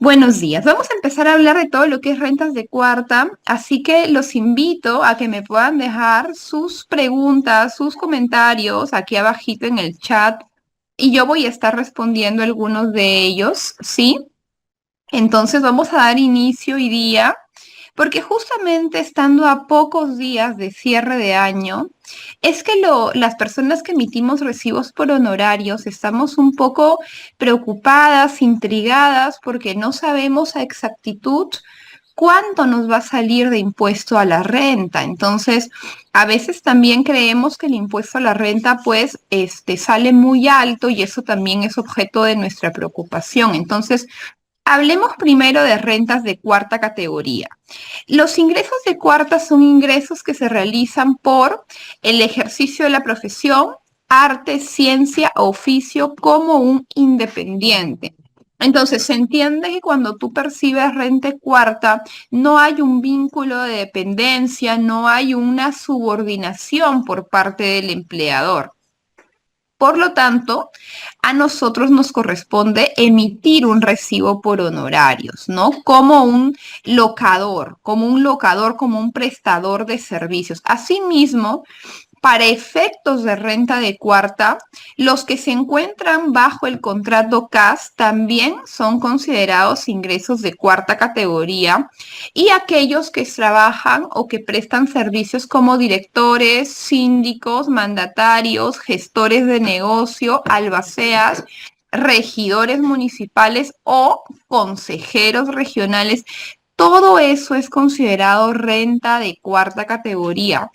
Buenos días. Vamos a empezar a hablar de todo lo que es rentas de cuarta, así que los invito a que me puedan dejar sus preguntas, sus comentarios aquí abajito en el chat y yo voy a estar respondiendo algunos de ellos, ¿sí? Entonces vamos a dar inicio hoy día, porque justamente estando a pocos días de cierre de año, es que las personas que emitimos recibos por honorarios estamos un poco preocupadas, intrigadas, porque no sabemos a exactitud cuánto nos va a salir de impuesto a la renta. Entonces, a veces también creemos que el impuesto a la renta, pues, sale muy alto y eso también es objeto de nuestra preocupación. Entonces, hablemos primero de rentas de cuarta categoría. Los ingresos de cuarta son ingresos que se realizan por el ejercicio de la profesión, arte, ciencia o oficio como un independiente. Entonces, se entiende que cuando tú percibes renta cuarta, no hay un vínculo de dependencia, no hay una subordinación por parte del empleador. Por lo tanto, a nosotros nos corresponde emitir un recibo por honorarios, ¿no? Como un prestador de servicios. Asimismo, para efectos de renta de cuarta, los que se encuentran bajo el contrato CAS también son considerados ingresos de cuarta categoría y aquellos que trabajan o que prestan servicios como directores, síndicos, mandatarios, gestores de negocio, albaceas, regidores municipales o consejeros regionales. Todo eso es considerado renta de cuarta categoría.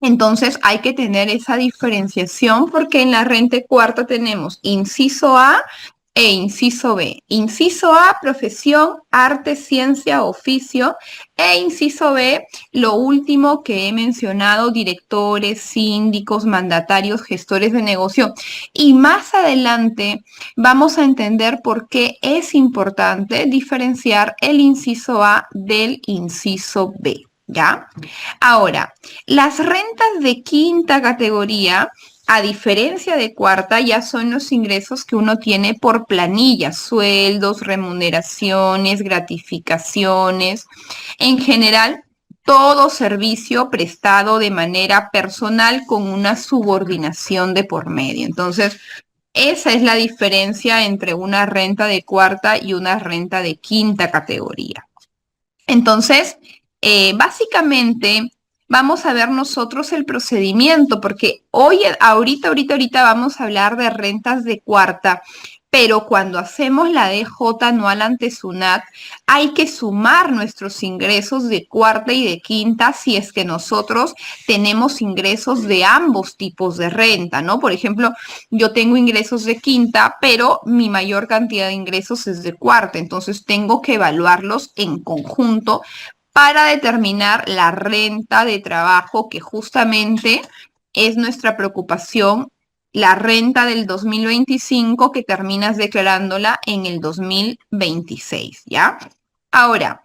Entonces hay que tener esa diferenciación porque en la renta cuarta tenemos inciso A e inciso B. Inciso A, profesión, arte, ciencia, oficio. E inciso B, lo último que he mencionado, directores, síndicos, mandatarios, gestores de negocio. Y más adelante vamos a entender por qué es importante diferenciar el inciso A del inciso B. ¿Ya? Ahora, las rentas de quinta categoría, a diferencia de cuarta, ya son los ingresos que uno tiene por planilla, sueldos, remuneraciones, gratificaciones, en general, todo servicio prestado de manera personal con una subordinación de por medio. Entonces, esa es la diferencia entre una renta de cuarta y una renta de quinta categoría. Entonces, básicamente vamos a ver nosotros el procedimiento, porque hoy, ahorita vamos a hablar de rentas de cuarta, pero cuando hacemos la DJ anual ante SUNAT, hay que sumar nuestros ingresos de cuarta y de quinta si es que nosotros tenemos ingresos de ambos tipos de renta, ¿no? Por ejemplo, yo tengo ingresos de quinta, pero mi mayor cantidad de ingresos es de cuarta, entonces tengo que evaluarlos en conjunto para determinar la renta de trabajo que justamente es nuestra preocupación, la renta del 2025 que terminas declarándola en el 2026, ¿ya? Ahora,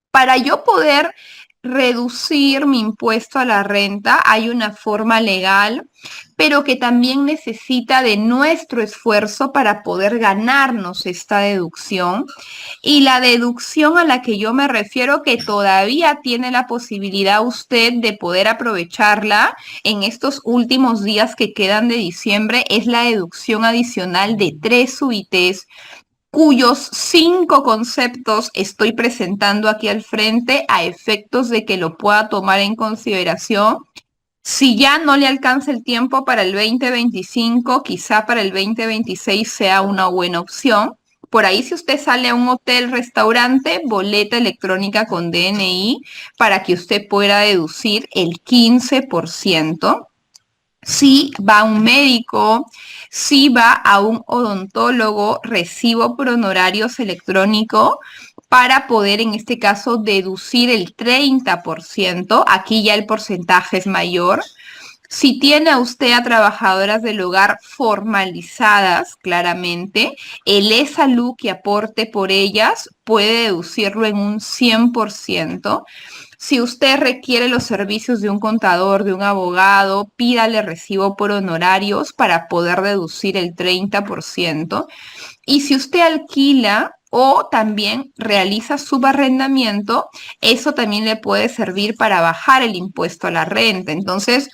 para yo poder reducir mi impuesto a la renta, hay una forma legal, pero que también necesita de nuestro esfuerzo para poder ganarnos esta deducción. Y la deducción a la que yo me refiero, que todavía tiene la posibilidad usted de poder aprovecharla en estos últimos días que quedan de diciembre, es la deducción adicional de 3 UITs cuyos 5 conceptos estoy presentando aquí al frente a efectos de que lo pueda tomar en consideración. Si ya no le alcanza el tiempo para el 2025, quizá para el 2026 sea una buena opción. Por ahí, si usted sale a un hotel, restaurante, boleta electrónica con DNI para que usted pueda deducir el 15%. Si va a un médico, si va a un odontólogo, recibo por honorarios electrónico para poder, en este caso, deducir el 30%. Aquí ya el porcentaje es mayor. Si tiene usted a trabajadoras del hogar formalizadas, claramente, el e-salud que aporte por ellas puede deducirlo en un 100%. Si usted requiere los servicios de un contador, de un abogado, pídale recibo por honorarios para poder deducir el 30%. Y si usted alquila o también realiza subarrendamiento, eso también le puede servir para bajar el impuesto a la renta. Entonces,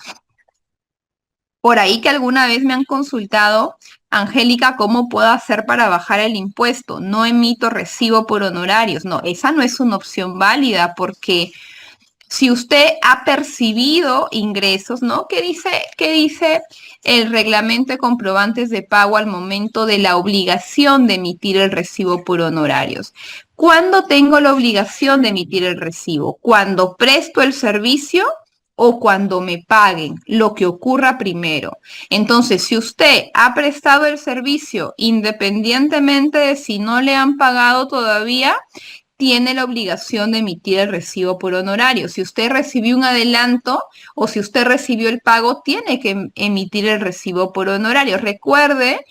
por ahí que alguna vez me han consultado, Angélica, ¿cómo puedo hacer para bajar el impuesto? No emito recibo por honorarios. No, esa no es una opción válida porque si usted ha percibido ingresos, ¿no? Qué dice el reglamento de comprobantes de pago al momento de la obligación de emitir el recibo por honorarios? ¿Cuándo tengo la obligación de emitir el recibo? ¿Cuando presto el servicio o cuando me paguen? Lo que ocurra primero. Entonces, si usted ha prestado el servicio independientemente de si no le han pagado todavía, tiene la obligación de emitir el recibo por honorario. Si usted recibió un adelanto o si usted recibió el pago, tiene que emitir el recibo por honorario. Recuerde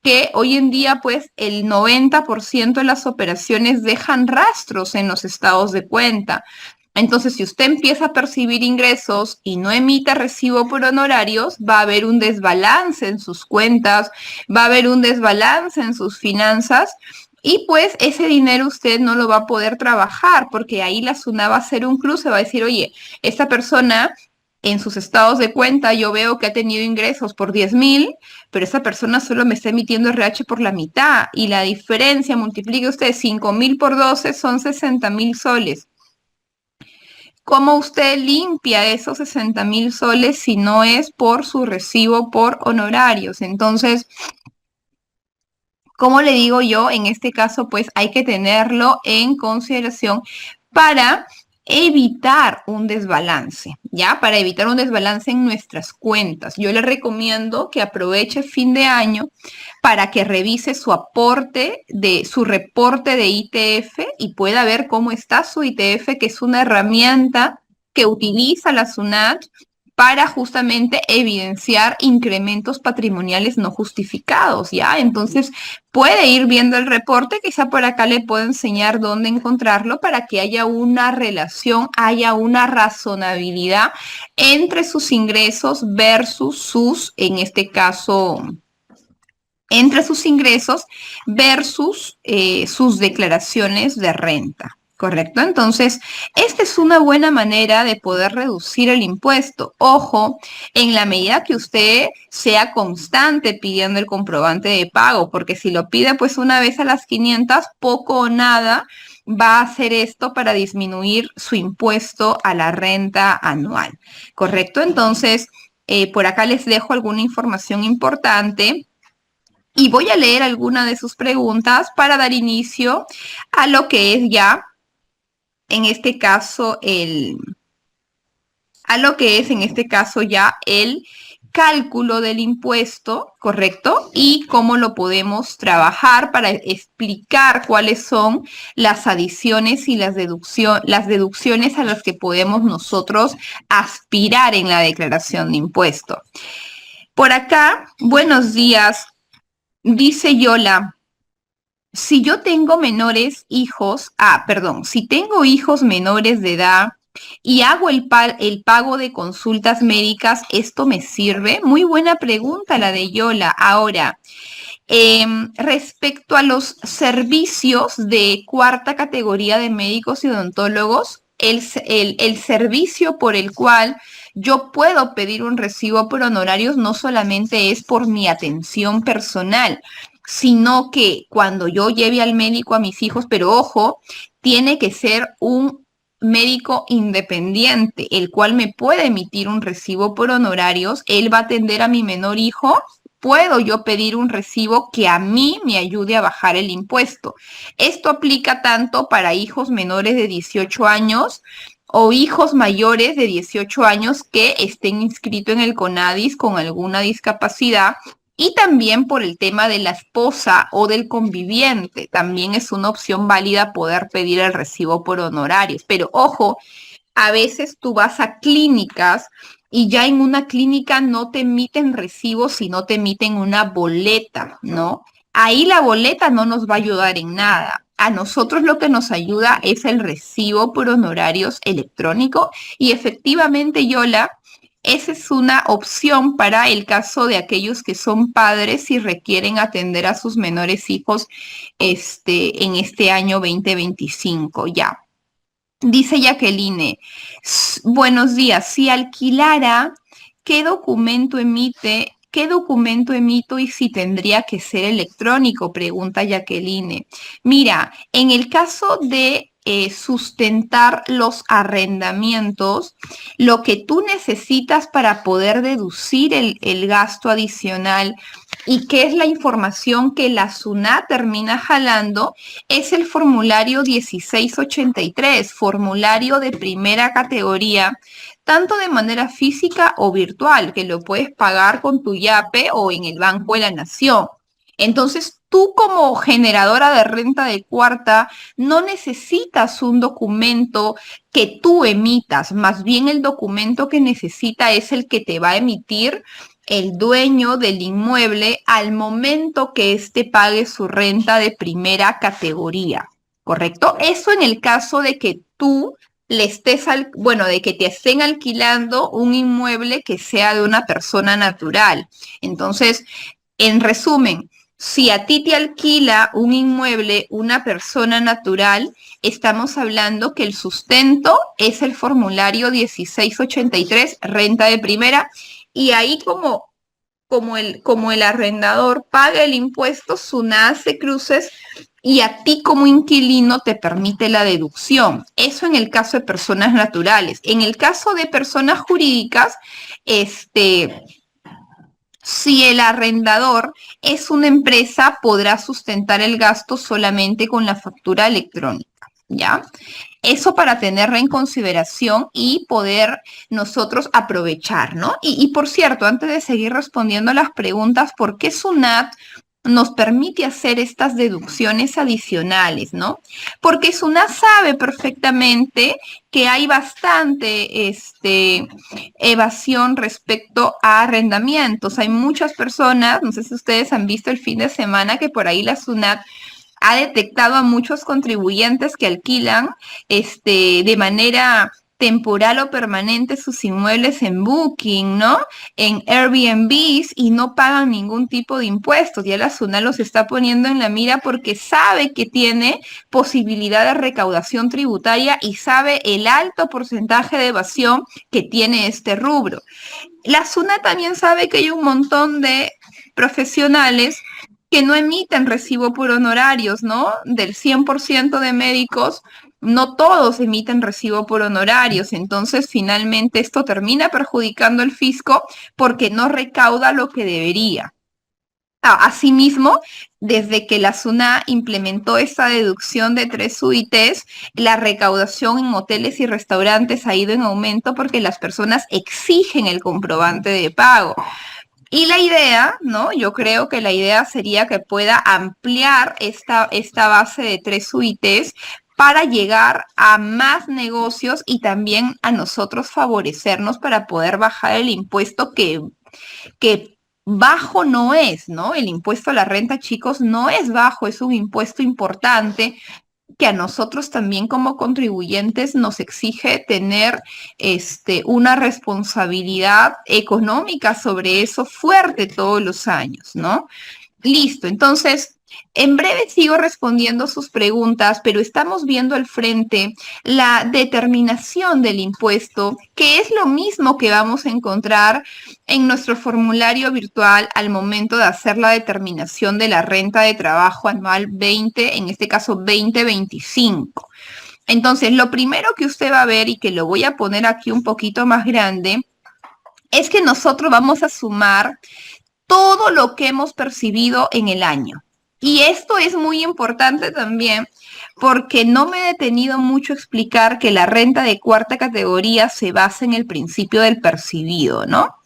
que hoy en día, pues, el 90% de las operaciones dejan rastros en los estados de cuenta. Entonces, si usted empieza a percibir ingresos y no emite recibo por honorarios, va a haber un desbalance en sus cuentas, va a haber un desbalance en sus finanzas y pues ese dinero usted no lo va a poder trabajar porque ahí la SUNAT va a hacer un cruce, va a decir, oye, esta persona en sus estados de cuenta yo veo que ha tenido ingresos por 10,000, pero esa persona solo me está emitiendo RH por la mitad y la diferencia, multiplique usted 5,000 por 12, son 60,000 soles. ¿Cómo usted limpia esos 60,000 soles si no es por su recibo por honorarios? Entonces, como le digo yo, en este caso, pues hay que tenerlo en consideración para evitar un desbalance, ¿ya? Para evitar un desbalance en nuestras cuentas. Yo le recomiendo que aproveche fin de año para que revise su aporte de su reporte de ITF y pueda ver cómo está su ITF, que es una herramienta que utiliza la SUNAT para justamente evidenciar incrementos patrimoniales no justificados, ¿ya? Entonces, puede ir viendo el reporte, quizá por acá le puedo enseñar dónde encontrarlo para que haya una relación, haya una razonabilidad entre sus ingresos versus sus, en este caso, entre sus ingresos versus sus declaraciones de renta. ¿Correcto? Entonces, esta es una buena manera de poder reducir el impuesto. Ojo, en la medida que usted sea constante pidiendo el comprobante de pago, porque si lo pide pues una vez a las 500, poco o nada va a hacer esto para disminuir su impuesto a la renta anual. ¿Correcto? Entonces, por acá les dejo alguna información importante. Y voy a leer alguna de sus preguntas para dar inicio a lo que es ya, en este caso, ya el cálculo del impuesto, ¿correcto? Y cómo lo podemos trabajar para explicar cuáles son las adiciones y las deducciones a las que podemos nosotros aspirar en la declaración de impuesto. Por acá, buenos días. Dice Yola, si yo tengo si tengo hijos menores de edad y hago el pago de consultas médicas, ¿esto me sirve? Muy buena pregunta la de Yola. Ahora, respecto a los servicios de cuarta categoría de médicos y odontólogos, el servicio por el cual yo puedo pedir un recibo por honorarios no solamente es por mi atención personal, sino que cuando yo lleve al médico a mis hijos, pero ojo, tiene que ser un médico independiente, el cual me puede emitir un recibo por honorarios, él va a atender a mi menor hijo, puedo yo pedir un recibo que a mí me ayude a bajar el impuesto. Esto aplica tanto para hijos menores de 18 años o hijos mayores de 18 años que estén inscritos en el CONADIS con alguna discapacidad y también por el tema de la esposa o del conviviente. También es una opción válida poder pedir el recibo por honorarios. Pero ojo, a veces tú vas a clínicas y ya en una clínica no te emiten recibos, sino te emiten una boleta, ¿no? Ahí la boleta no nos va a ayudar en nada. A nosotros lo que nos ayuda es el recibo por honorarios electrónico y efectivamente, Yola, esa es una opción para el caso de aquellos que son padres y requieren atender a sus menores hijos en este año 2025 ya. Dice Jacqueline, buenos días, si alquilara, ¿qué documento emite? ¿Qué documento emito y si tendría que ser electrónico? Pregunta Jacqueline. Mira, en el caso de sustentar los arrendamientos, lo que tú necesitas para poder deducir el gasto adicional y qué es la información que la SUNAT termina jalando es el formulario 1683, formulario de primera categoría, tanto de manera física o virtual, que lo puedes pagar con tu YAPE o en el Banco de la Nación. Entonces, tú como generadora de renta de cuarta no necesitas un documento que tú emitas, más bien el documento que necesita es el que te va a emitir el dueño del inmueble al momento que éste pague su renta de primera categoría, ¿correcto? Eso en el caso de que tú le estés, de que te estén alquilando un inmueble que sea de una persona natural. Entonces, en resumen, si a ti te alquila un inmueble una persona natural, estamos hablando que el sustento es el formulario 1683, renta de primera, y ahí como el arrendador paga el impuesto, SUNAT hace cruces y a ti como inquilino te permite la deducción. Eso en el caso de personas naturales. En el caso de personas jurídicas, si el arrendador es una empresa, podrá sustentar el gasto solamente con la factura electrónica, ¿ya? Eso para tenerla en consideración y poder nosotros aprovechar, ¿no? Y por cierto, antes de seguir respondiendo a las preguntas, ¿por qué SUNAT nos permite hacer estas deducciones adicionales, ¿no? Porque SUNAT sabe perfectamente que hay bastante evasión respecto a arrendamientos. Hay muchas personas, no sé si ustedes han visto el fin de semana que por ahí la SUNAT ha detectado a muchos contribuyentes que alquilan de manera temporal o permanente sus inmuebles en Booking, ¿no? En Airbnbs y no pagan ningún tipo de impuestos. Ya la SUNAT los está poniendo en la mira porque sabe que tiene posibilidad de recaudación tributaria y sabe el alto porcentaje de evasión que tiene este rubro. La SUNAT también sabe que hay un montón de profesionales que no emiten recibo por honorarios, ¿no? Del 100% de médicos, no todos emiten recibo por honorarios. Entonces, finalmente, esto termina perjudicando al fisco porque no recauda lo que debería. Asimismo, desde que la SUNAT implementó esta deducción de 3 UITs, la recaudación en hoteles y restaurantes ha ido en aumento porque las personas exigen el comprobante de pago. Y la idea, ¿no? Yo creo que la idea sería que pueda ampliar esta base de 3 UITs para llegar a más negocios y también a nosotros favorecernos para poder bajar el impuesto que bajo no es, ¿no? El impuesto a la renta, chicos, no es bajo, es un impuesto importante que a nosotros también como contribuyentes nos exige tener una responsabilidad económica sobre eso fuerte todos los años, ¿no? Listo, entonces, en breve sigo respondiendo sus preguntas, pero estamos viendo al frente la determinación del impuesto, que es lo mismo que vamos a encontrar en nuestro formulario virtual al momento de hacer la determinación de la renta de trabajo anual 20, en este caso 2025. Entonces, lo primero que usted va a ver y que lo voy a poner aquí un poquito más grande, es que nosotros vamos a sumar todo lo que hemos percibido en el año. Y esto es muy importante también porque no me he detenido mucho a explicar que la renta de cuarta categoría se basa en el principio del percibido, ¿no?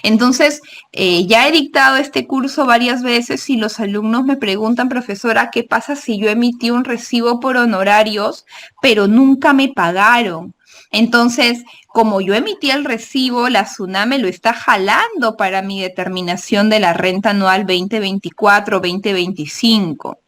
Entonces, ya he dictado este curso varias veces y los alumnos me preguntan, profesora, ¿qué pasa si yo emití un recibo por honorarios, pero nunca me pagaron? Entonces, como yo emití el recibo, la SUNAT me lo está jalando para mi determinación de la renta anual 2024-2025.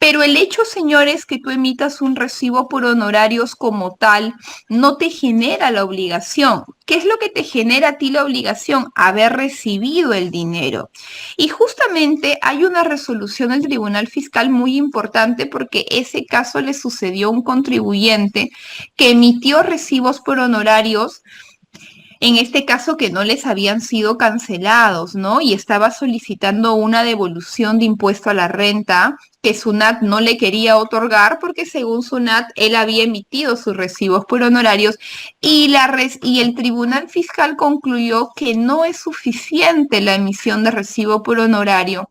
Pero el hecho, señores, que tú emitas un recibo por honorarios como tal, no te genera la obligación. ¿Qué es lo que te genera a ti la obligación? Haber recibido el dinero. Y justamente hay una resolución del Tribunal Fiscal muy importante porque ese caso le sucedió a un contribuyente que emitió recibos por honorarios en este caso que no les habían sido cancelados, ¿no? Y estaba solicitando una devolución de impuesto a la renta que SUNAT no le quería otorgar porque según SUNAT él había emitido sus recibos por honorarios y el Tribunal Fiscal concluyó que no es suficiente la emisión de recibo por honorario,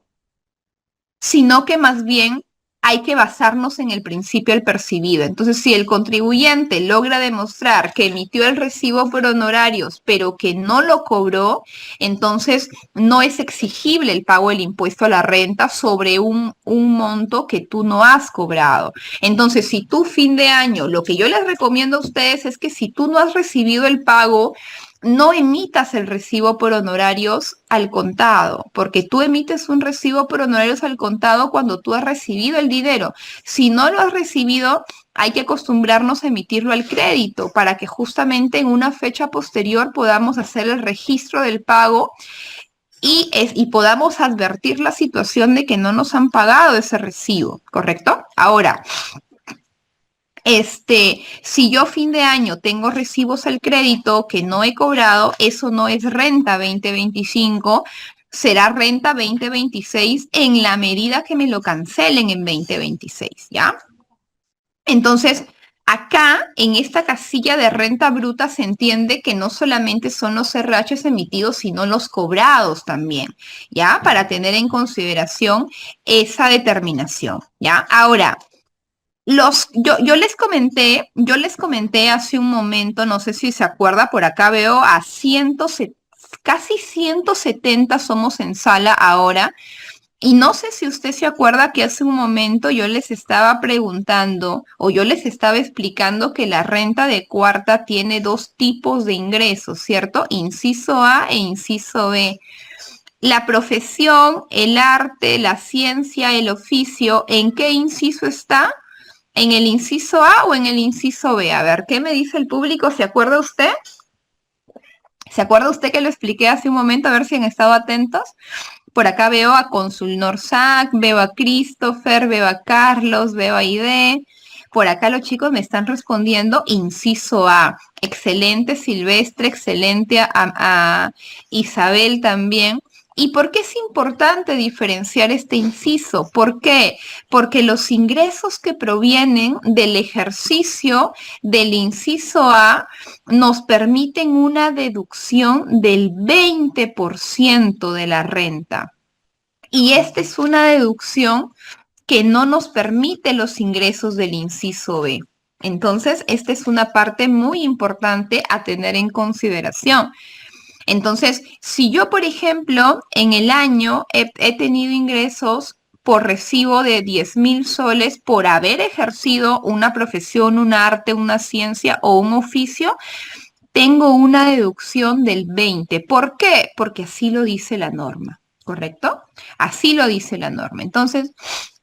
sino que más bien hay que basarnos en el principio del percibido. Entonces, si el contribuyente logra demostrar que emitió el recibo por honorarios, pero que no lo cobró, entonces no es exigible el pago del impuesto a la renta sobre un monto que tú no has cobrado. Entonces, si tú fin de año, lo que yo les recomiendo a ustedes es que si tú no has recibido el pago, no emitas el recibo por honorarios al contado, porque tú emites un recibo por honorarios al contado cuando tú has recibido el dinero. Si no lo has recibido, hay que acostumbrarnos a emitirlo al crédito para que justamente en una fecha posterior podamos hacer el registro del pago y podamos advertir la situación de que no nos han pagado ese recibo, ¿correcto? Ahora, si yo fin de año tengo recibos al crédito que no he cobrado, eso no es renta 2025, será renta 2026 en la medida que me lo cancelen en 2026, ¿ya? Entonces, acá en esta casilla de renta bruta se entiende que no solamente son los CRHs emitidos, sino los cobrados también, ¿ya? Para tener en consideración esa determinación, ¿ya? Ahora, yo les comenté hace un momento, no sé si se acuerda, por acá veo a casi 170 somos en sala ahora. Y no sé si usted se acuerda que hace un momento yo les estaba preguntando o yo les estaba explicando que la renta de cuarta tiene dos tipos de ingresos, ¿cierto? Inciso A e inciso B. La profesión, el arte, la ciencia, el oficio, ¿en qué inciso está? ¿En el inciso A o en el inciso B? A ver, ¿qué me dice el público? ¿Se acuerda usted? ¿Se acuerda usted que lo expliqué hace un momento? A ver si han estado atentos. Por acá veo a Consul Norsac, veo a Christopher, veo a Carlos, veo a Ide. Por acá los chicos me están respondiendo inciso A. Excelente, Silvestre, excelente a Isabel también. ¿Y por qué es importante diferenciar este inciso? ¿Por qué? Porque los ingresos que provienen del ejercicio del inciso A nos permiten una deducción del 20% de la renta. Y esta es una deducción que no nos permite los ingresos del inciso B. Entonces, esta es una parte muy importante a tener en consideración. Entonces, si yo, por ejemplo, en el año he tenido ingresos por recibo de 10,000 soles por haber ejercido una profesión, un arte, una ciencia o un oficio, tengo una deducción del 20. ¿Por qué? Porque así lo dice la norma, ¿correcto? Así lo dice la norma. Entonces,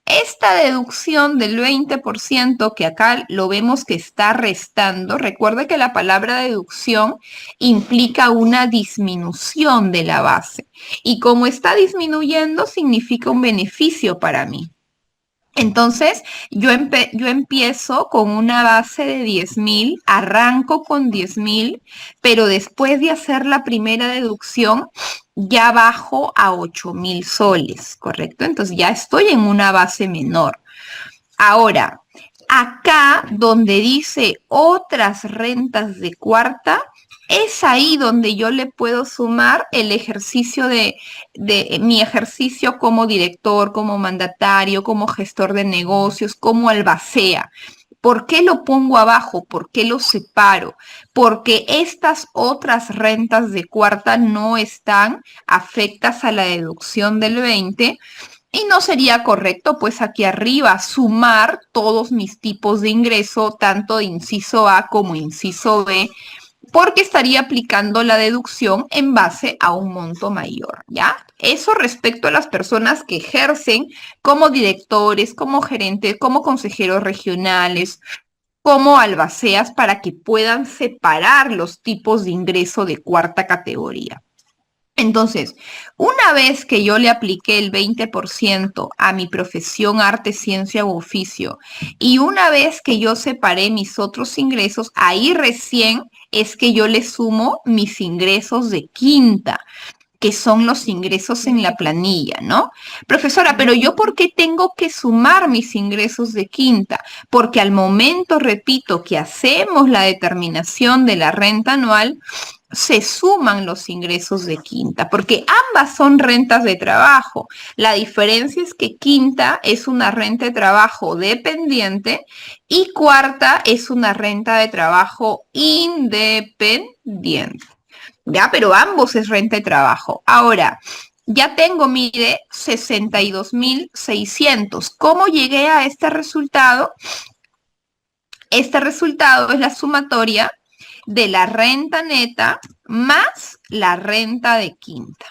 esta deducción del 20% que acá lo vemos que está restando, recuerde que la palabra deducción implica una disminución de la base y como está disminuyendo significa un beneficio para mí. Entonces, yo empiezo con una base de 10,000, arranco con 10,000, pero después de hacer la primera deducción, ya bajo a 8,000 soles, ¿correcto? Entonces, ya estoy en una base menor. Ahora, acá donde dice otras rentas de cuarta, es ahí donde yo le puedo sumar el ejercicio de mi ejercicio como director, como mandatario, como gestor de negocios, como albacea. ¿Por qué lo pongo abajo? ¿Por qué lo separo? Porque estas otras rentas de cuarta no están afectas a la deducción del 20 y no sería correcto, pues aquí arriba, sumar todos mis tipos de ingreso, tanto de inciso A como inciso B, porque estaría aplicando la deducción en base a un monto mayor, ¿ya? Eso respecto a las personas que ejercen como directores, como gerentes, como consejeros regionales, como albaceas, para que puedan separar los tipos de ingreso de cuarta categoría. Entonces, una vez que yo le apliqué el 20% a mi profesión, arte, ciencia u oficio, y una vez que yo separé mis otros ingresos, ahí recién es que yo le sumo mis ingresos de quinta, que son los ingresos en la planilla, ¿no? Profesora, pero yo ¿por qué tengo que sumar mis ingresos de quinta? Porque al momento, repito, que hacemos la determinación de la renta anual, se suman los ingresos de quinta, porque ambas son rentas de trabajo. La diferencia es que quinta es una renta de trabajo dependiente y cuarta es una renta de trabajo independiente. ¿Ya? Pero ambos es renta de trabajo. Ahora, ya tengo, mire, 62.600. ¿Cómo llegué a este resultado? Este resultado es la sumatoria de la renta neta más la renta de quinta.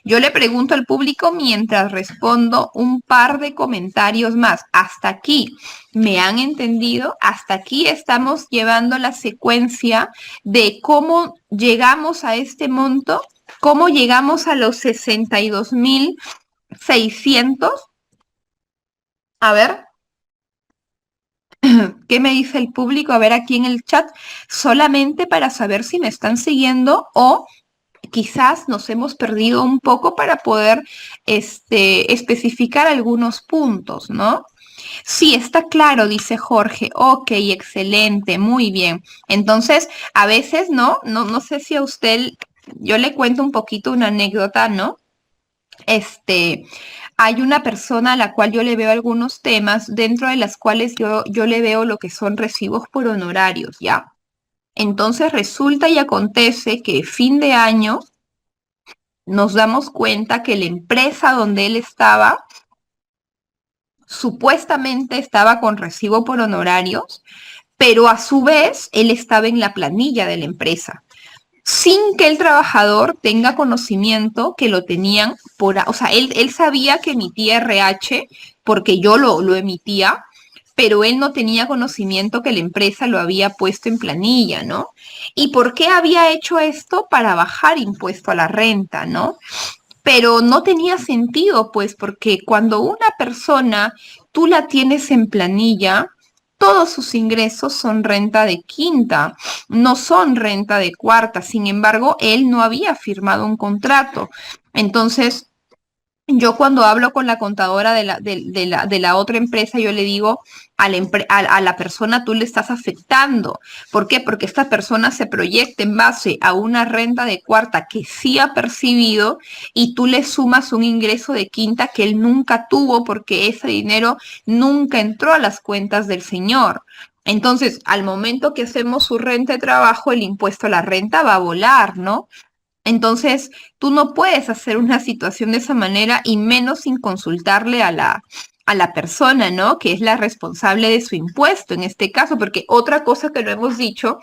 Yo le pregunto al público mientras respondo un par de comentarios más. Hasta aquí, ¿me han entendido? Hasta aquí estamos llevando la secuencia de cómo llegamos a este monto, cómo llegamos a los 62.600. A ver, ¿qué me dice el público? A ver aquí en el chat, solamente para saber si me están siguiendo o quizás nos hemos perdido un poco para poder especificar algunos puntos, ¿no? Sí, está claro, dice Jorge. Ok, excelente, muy bien. Entonces, a veces, no sé si a usted, yo le cuento un poquito una anécdota, ¿no? Este, hay una persona a la cual yo le veo algunos temas, dentro de las cuales yo le veo lo que son recibos por honorarios, ¿ya? Entonces resulta y acontece que fin de año nos damos cuenta que la empresa donde él estaba supuestamente estaba con recibo por honorarios, pero a su vez él estaba en la planilla de la empresa, sin que el trabajador tenga conocimiento que lo tenían o sea, él sabía que emitía RH porque yo lo emitía, pero él no tenía conocimiento que la empresa lo había puesto en planilla, ¿no? ¿Y por qué había hecho esto? Para bajar impuesto a la renta, ¿no? Pero no tenía sentido, pues, porque cuando una persona tú la tienes en planilla, todos sus ingresos son renta de quinta, no son renta de cuarta. Sin embargo, él no había firmado un contrato. Entonces, yo cuando hablo con la contadora de la otra empresa, yo le digo a la persona, tú le estás afectando. ¿Por qué? Porque esta persona se proyecta en base a una renta de cuarta que sí ha percibido y tú le sumas un ingreso de quinta que él nunca tuvo porque ese dinero nunca entró a las cuentas del señor. Entonces, al momento que hacemos su renta de trabajo, el impuesto a la renta va a volar, ¿no? Entonces, tú no puedes hacer una situación de esa manera y menos sin consultarle a la persona, ¿no? Que es la responsable de su impuesto en este caso, porque otra cosa que no hemos dicho,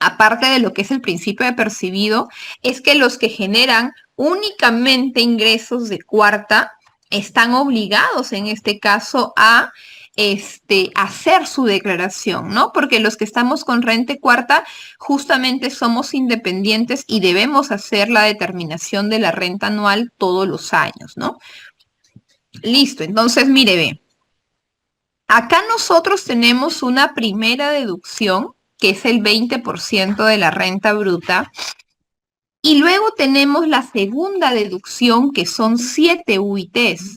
aparte de lo que es el principio de percibido, es que los que generan únicamente ingresos de cuarta están obligados en este caso a hacer su declaración, ¿no? Porque los que estamos con renta cuarta justamente somos independientes y debemos hacer la determinación de la renta anual todos los años, ¿no? Listo, entonces mire, ve. Acá nosotros tenemos una primera deducción, que es el 20% de la renta bruta, y luego tenemos la segunda deducción, que son 7 UITs.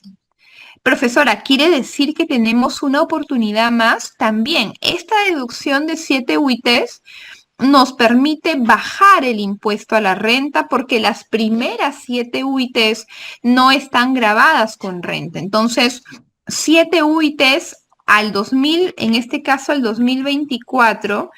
Profesora, ¿quiere decir que tenemos una oportunidad más? También, esta deducción de 7 UITs nos permite bajar el impuesto a la renta porque las primeras 7 UITs no están grabadas con renta. Entonces, 7 UITs al 2000, en este caso al 2024,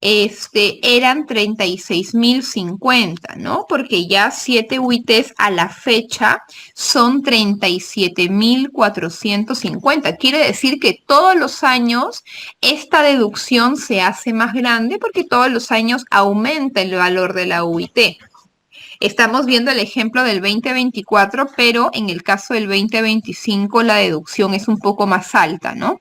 eran 36.050, ¿no? Porque ya 7 UITs a la fecha son 37.450. Quiere decir que todos los años esta deducción se hace más grande porque todos los años aumenta el valor de la UIT. Estamos viendo el ejemplo del 2024, pero en el caso del 2025 la deducción es un poco más alta, ¿no?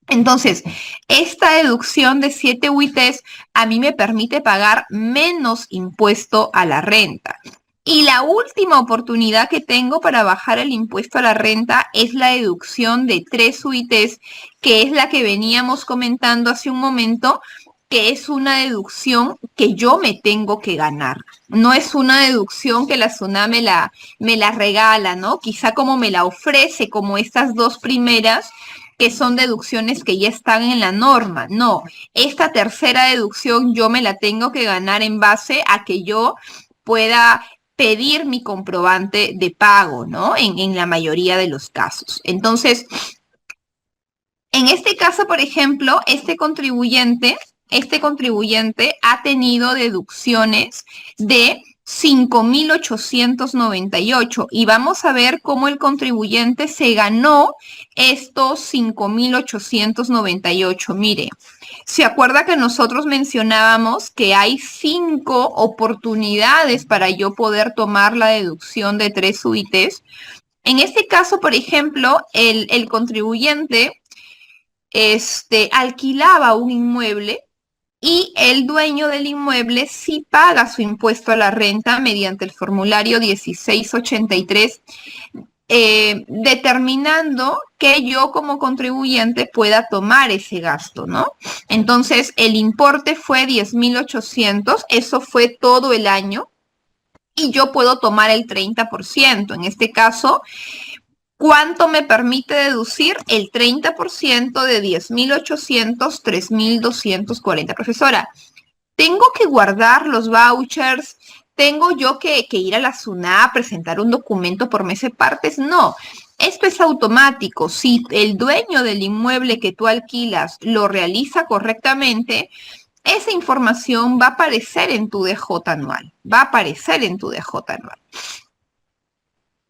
Entonces, esta deducción de 7 UITs a mí me permite pagar menos impuesto a la renta. Y la última oportunidad que tengo para bajar el impuesto a la renta es la deducción de 3 UITs, que es la que veníamos comentando hace un momento, que es una deducción que yo me tengo que ganar. No es una deducción que la SUNAT me la regala, ¿no? Quizá como me la ofrece, como estas dos primeras, que son deducciones que ya están en la norma. No, esta tercera deducción yo me la tengo que ganar en base a que yo pueda pedir mi comprobante de pago, ¿no? En la mayoría de los casos. Entonces, en este caso, por ejemplo, este contribuyente ha tenido deducciones de 5.898 y vamos a ver cómo el contribuyente se ganó estos 5.898. Mire, ¿se acuerda que nosotros mencionábamos que hay 5 oportunidades para yo poder tomar la deducción de 3 UITs? En este caso, por ejemplo, el contribuyente alquilaba un inmueble y el dueño del inmueble sí paga su impuesto a la renta mediante el formulario 1683, determinando que yo como contribuyente pueda tomar ese gasto, ¿no? Entonces, el importe fue 10.800, eso fue todo el año, y yo puedo tomar el 30%. En este caso, ¿cuánto me permite deducir? El 30% de 10.800, 3.240. Profesora, ¿tengo que guardar los vouchers? ¿Tengo yo que ir a la SUNAT a presentar un documento por mes de partes? No, esto es automático. Si el dueño del inmueble que tú alquilas lo realiza correctamente, esa información va a aparecer en tu DJ anual. Va a aparecer en tu DJ anual.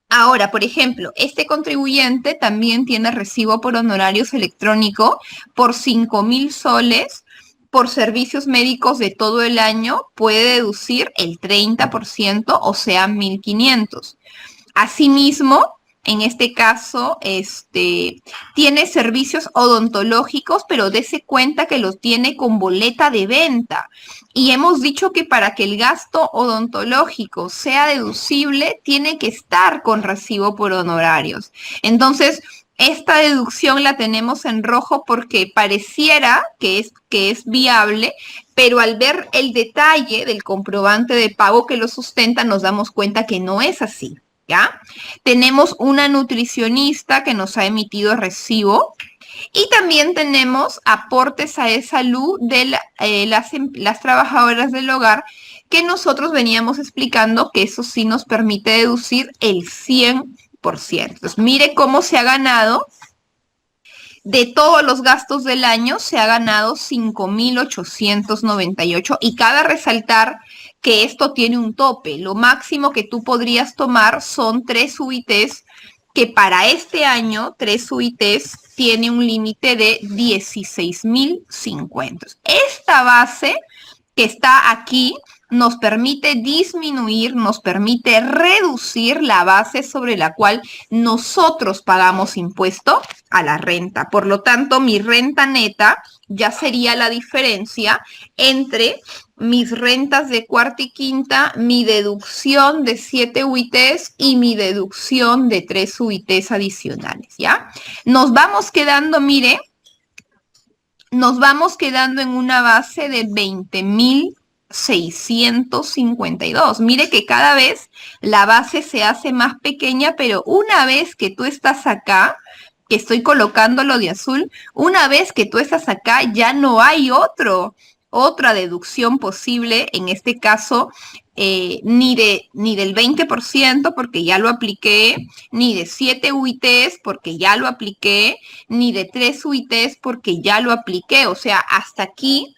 Ahora, por ejemplo, este contribuyente también tiene recibo por honorarios electrónico por 5.000 soles por servicios médicos de todo el año, puede deducir el 30%, o sea, 1.500. Asimismo, en este caso, tiene servicios odontológicos, pero dése cuenta que los tiene con boleta de venta. Y hemos dicho que para que el gasto odontológico sea deducible, tiene que estar con recibo por honorarios. Entonces, esta deducción la tenemos en rojo porque pareciera que es viable, pero al ver el detalle del comprobante de pago que lo sustenta, nos damos cuenta que no es así. ¿Ya? Tenemos una nutricionista que nos ha emitido recibo y también tenemos aportes a salud de las trabajadoras del hogar que nosotros veníamos explicando que eso sí nos permite deducir el 100%. Entonces, mire cómo se ha ganado. De todos los gastos del año se ha ganado 5.898 y cabe resaltar que esto tiene un tope. Lo máximo que tú podrías tomar son 3 UITs, que para este año 3 UITs tiene un límite de 16.050. Esta base que está aquí nos permite disminuir, nos permite reducir la base sobre la cual nosotros pagamos impuesto a la renta. Por lo tanto, mi renta neta ya sería la diferencia entre mis rentas de cuarta y quinta, mi deducción de 7 UITs y mi deducción de 3 UITs adicionales, ¿ya? Nos vamos quedando, mire, nos vamos quedando en una base de 20.652. Mire que cada vez la base se hace más pequeña, pero una vez que tú estás acá, que estoy colocando lo de azul, una vez que tú estás acá ya no hay otra deducción posible, en este caso, ni del 20% porque ya lo apliqué, ni de 7 UITs porque ya lo apliqué, ni de 3 UITs porque ya lo apliqué. O sea, hasta aquí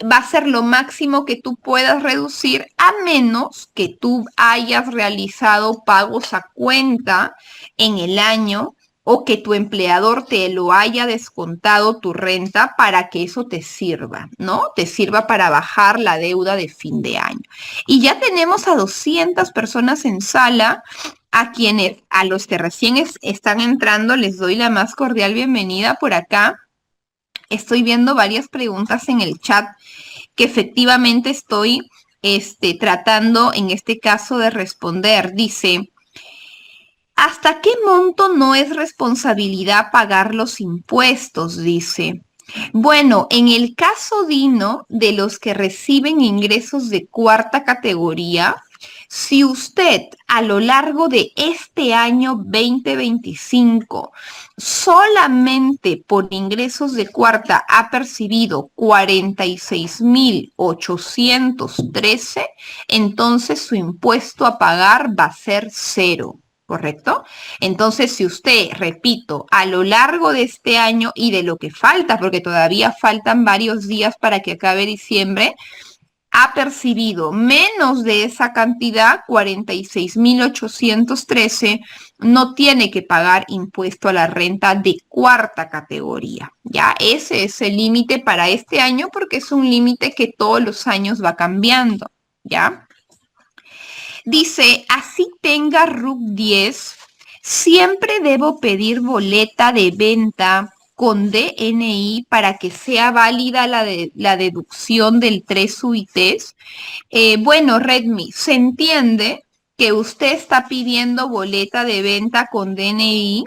va a ser lo máximo que tú puedas reducir a menos que tú hayas realizado pagos a cuenta en el año o que tu empleador te lo haya descontado tu renta para que eso te sirva, ¿no? Te sirva para bajar la deuda de fin de año. Y ya tenemos a 200 personas en sala. A los que recién están entrando, les doy la más cordial bienvenida por acá. Estoy viendo varias preguntas en el chat que efectivamente estoy tratando en este caso de responder. Dice, ¿hasta qué monto no es responsabilidad pagar los impuestos? Dice. Bueno, en el caso, Dino, de los que reciben ingresos de cuarta categoría, si usted a lo largo de este año 2025 solamente por ingresos de cuarta ha percibido 46,813, entonces su impuesto a pagar va a ser cero. ¿Correcto? Entonces, si usted, repito, a lo largo de este año y de lo que falta, porque todavía faltan varios días para que acabe diciembre, ha percibido menos de esa cantidad, 46,813, no tiene que pagar impuesto a la renta de cuarta categoría. Ya, ese es el límite para este año porque es un límite que todos los años va cambiando. ¿Ya? Dice, así tenga RUC 10, siempre debo pedir boleta de venta con DNI para que sea válida la deducción del 3 UITs. Bueno, Redmi, se entiende que usted está pidiendo boleta de venta con DNI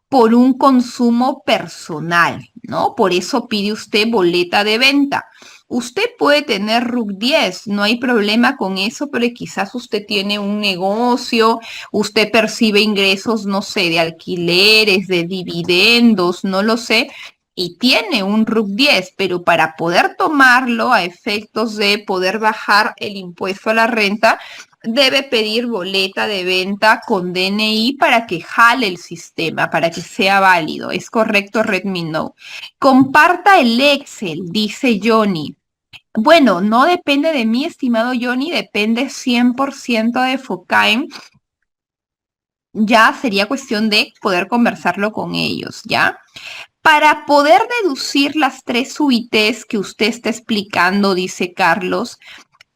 por un consumo personal, ¿no? Por eso pide usted boleta de venta. Usted puede tener RUC 10, no hay problema con eso, pero quizás usted tiene un negocio, usted percibe ingresos, no sé, de alquileres, de dividendos, no lo sé, y tiene un RUC 10, pero para poder tomarlo a efectos de poder bajar el impuesto a la renta, debe pedir boleta de venta con DNI para que jale el sistema, para que sea válido. ¿Es correcto, Redmi? No. Comparta el Excel, dice Johnny. Bueno, no depende de mí, estimado Johnny, depende 100% de Focaim. Ya sería cuestión de poder conversarlo con ellos, ¿ya? Para poder deducir las 3 UITs que usted está explicando, dice Carlos,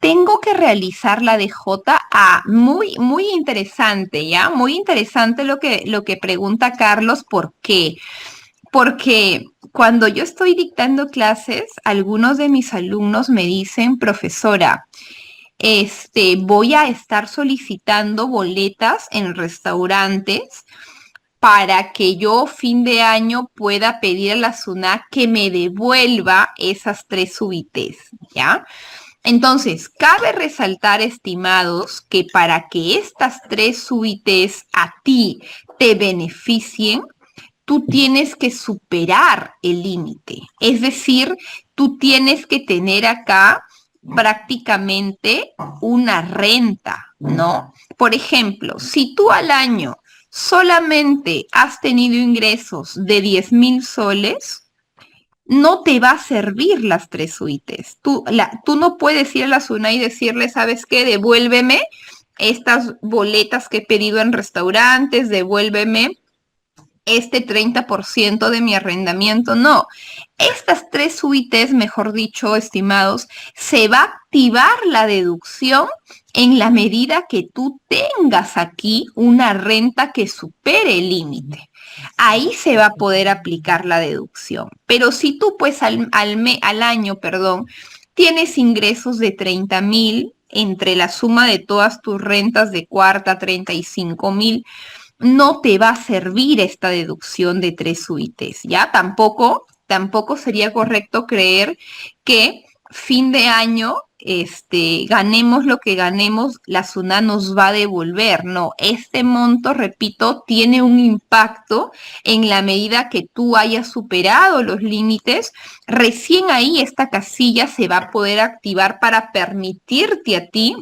tengo que realizar la DJA. Muy, muy interesante, ¿ya? Muy interesante lo que pregunta Carlos. ¿Por qué? Porque cuando yo estoy dictando clases, algunos de mis alumnos me dicen, profesora, voy a estar solicitando boletas en restaurantes para que yo fin de año pueda pedir a la SUNAT que me devuelva esas 3 UITs, ¿ya? Entonces, cabe resaltar, estimados, que para que estas 3 UITs a ti te beneficien, tú tienes que superar el límite. Es decir, tú tienes que tener acá prácticamente una renta, ¿no? Por ejemplo, si tú al año solamente has tenido ingresos de 10,000 soles, no te va a servir las 3 UITs. Tú no puedes ir a la SUNA y decirle, ¿sabes qué? Devuélveme estas boletas que he pedido en restaurantes, devuélveme este 30% de mi arrendamiento. No, estas 3 UITs, mejor dicho, estimados, se va a activar la deducción en la medida que tú tengas aquí una renta que supere el límite. Ahí se va a poder aplicar la deducción. Pero si tú pues al año, perdón, tienes ingresos de 30,000 entre la suma de todas tus rentas de cuarta, 35,000, no te va a servir esta deducción de 3 UITs, ¿ya? Tampoco sería correcto creer que fin de año, ganemos lo que ganemos, la SUNAT nos va a devolver. No, este monto, repito, tiene un impacto en la medida que tú hayas superado los límites. Recién ahí esta casilla se va a poder activar para permitirte a ti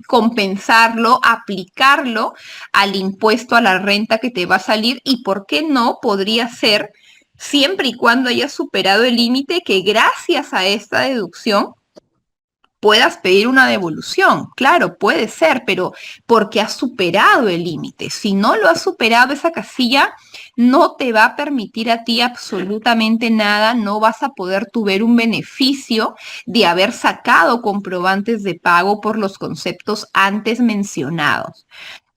compensarlo, aplicarlo al impuesto a la renta que te va a salir y, ¿por qué no? Podría ser siempre y cuando hayas superado el límite que gracias a esta deducción puedas pedir una devolución. Claro, puede ser, pero porque has superado el límite. Si no lo has superado, esa casilla no te va a permitir a ti absolutamente nada, no vas a poder tu ver un beneficio de haber sacado comprobantes de pago por los conceptos antes mencionados.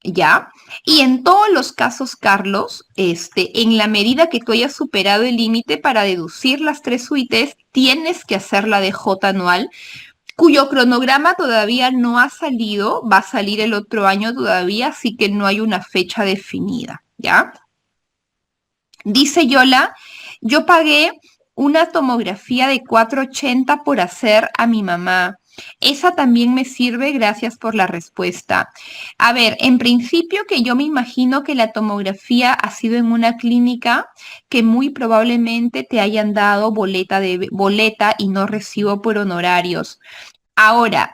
¿Ya? Y en todos los casos, Carlos, en la medida que tú hayas superado el límite para deducir las 3 UITs, tienes que hacer la DJ anual, cuyo cronograma todavía no ha salido, va a salir el otro año todavía, así que no hay una fecha definida, ¿ya? Dice Yola, yo pagué una tomografía de 480 por hacer a mi mamá. Esa también me sirve, gracias por la respuesta. A ver, en principio que yo me imagino que la tomografía ha sido en una clínica que muy probablemente te hayan dado boleta y no recibo por honorarios. Ahora,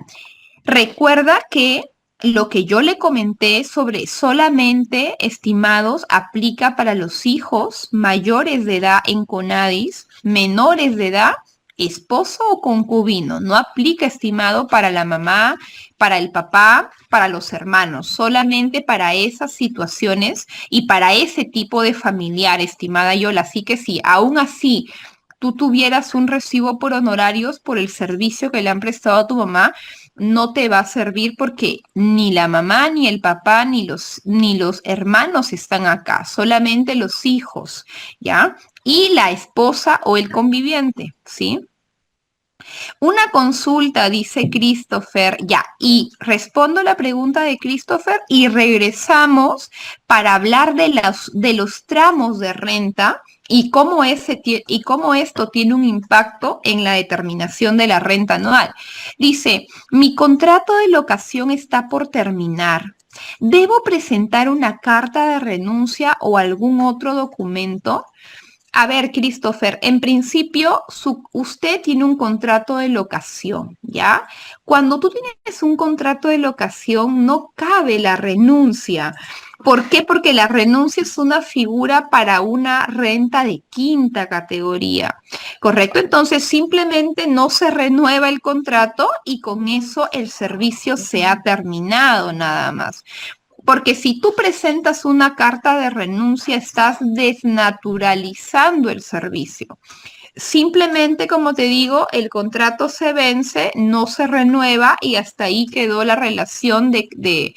recuerda que lo que yo le comenté sobre solamente estimados aplica para los hijos mayores de edad en CONADIS, menores de edad, esposo o concubino. No aplica estimado para la mamá, para el papá, para los hermanos, solamente para esas situaciones y para ese tipo de familiar, estimada Yola. Así que sí, aún así tú tuvieras un recibo por honorarios por el servicio que le han prestado a tu mamá, no te va a servir porque ni la mamá, ni el papá, ni los hermanos están acá, solamente los hijos, ¿ya? Y la esposa o el conviviente, ¿sí? Una consulta, dice Christopher, ya, y respondo la pregunta de Christopher y regresamos para hablar de los tramos de renta y cómo esto tiene un impacto en la determinación de la renta anual. Dice, mi contrato de locación está por terminar. ¿Debo presentar una carta de renuncia o algún otro documento? A ver, Christopher, en principio usted tiene un contrato de locación, ¿ya? Cuando tú tienes un contrato de locación, no cabe la renuncia. ¿Por qué? Porque la renuncia es una figura para una renta de quinta categoría, ¿correcto? Entonces, simplemente no se renueva el contrato y con eso el servicio se ha terminado nada más. Porque si tú presentas una carta de renuncia, estás desnaturalizando el servicio. Simplemente, como te digo, el contrato se vence, no se renueva y hasta ahí quedó la relación de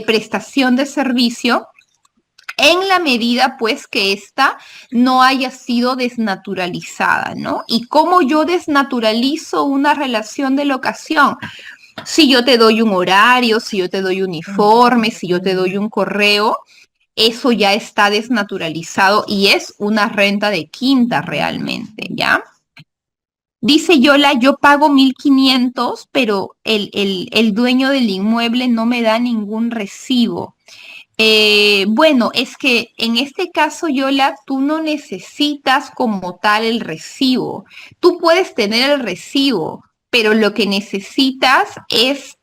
prestación de servicio en la medida, pues, que ésta no haya sido desnaturalizada, ¿no? ¿Y cómo yo desnaturalizo una relación de locación? Si yo te doy un horario, si yo te doy uniforme, si yo te doy un correo, eso ya está desnaturalizado y es una renta de quinta realmente, ¿ya? Dice Yola, yo pago 1.500, pero el dueño del inmueble no me da ningún recibo. Bueno, es que en este caso, Yola, tú no necesitas como tal el recibo. Tú puedes tener el recibo, pero lo que necesitas es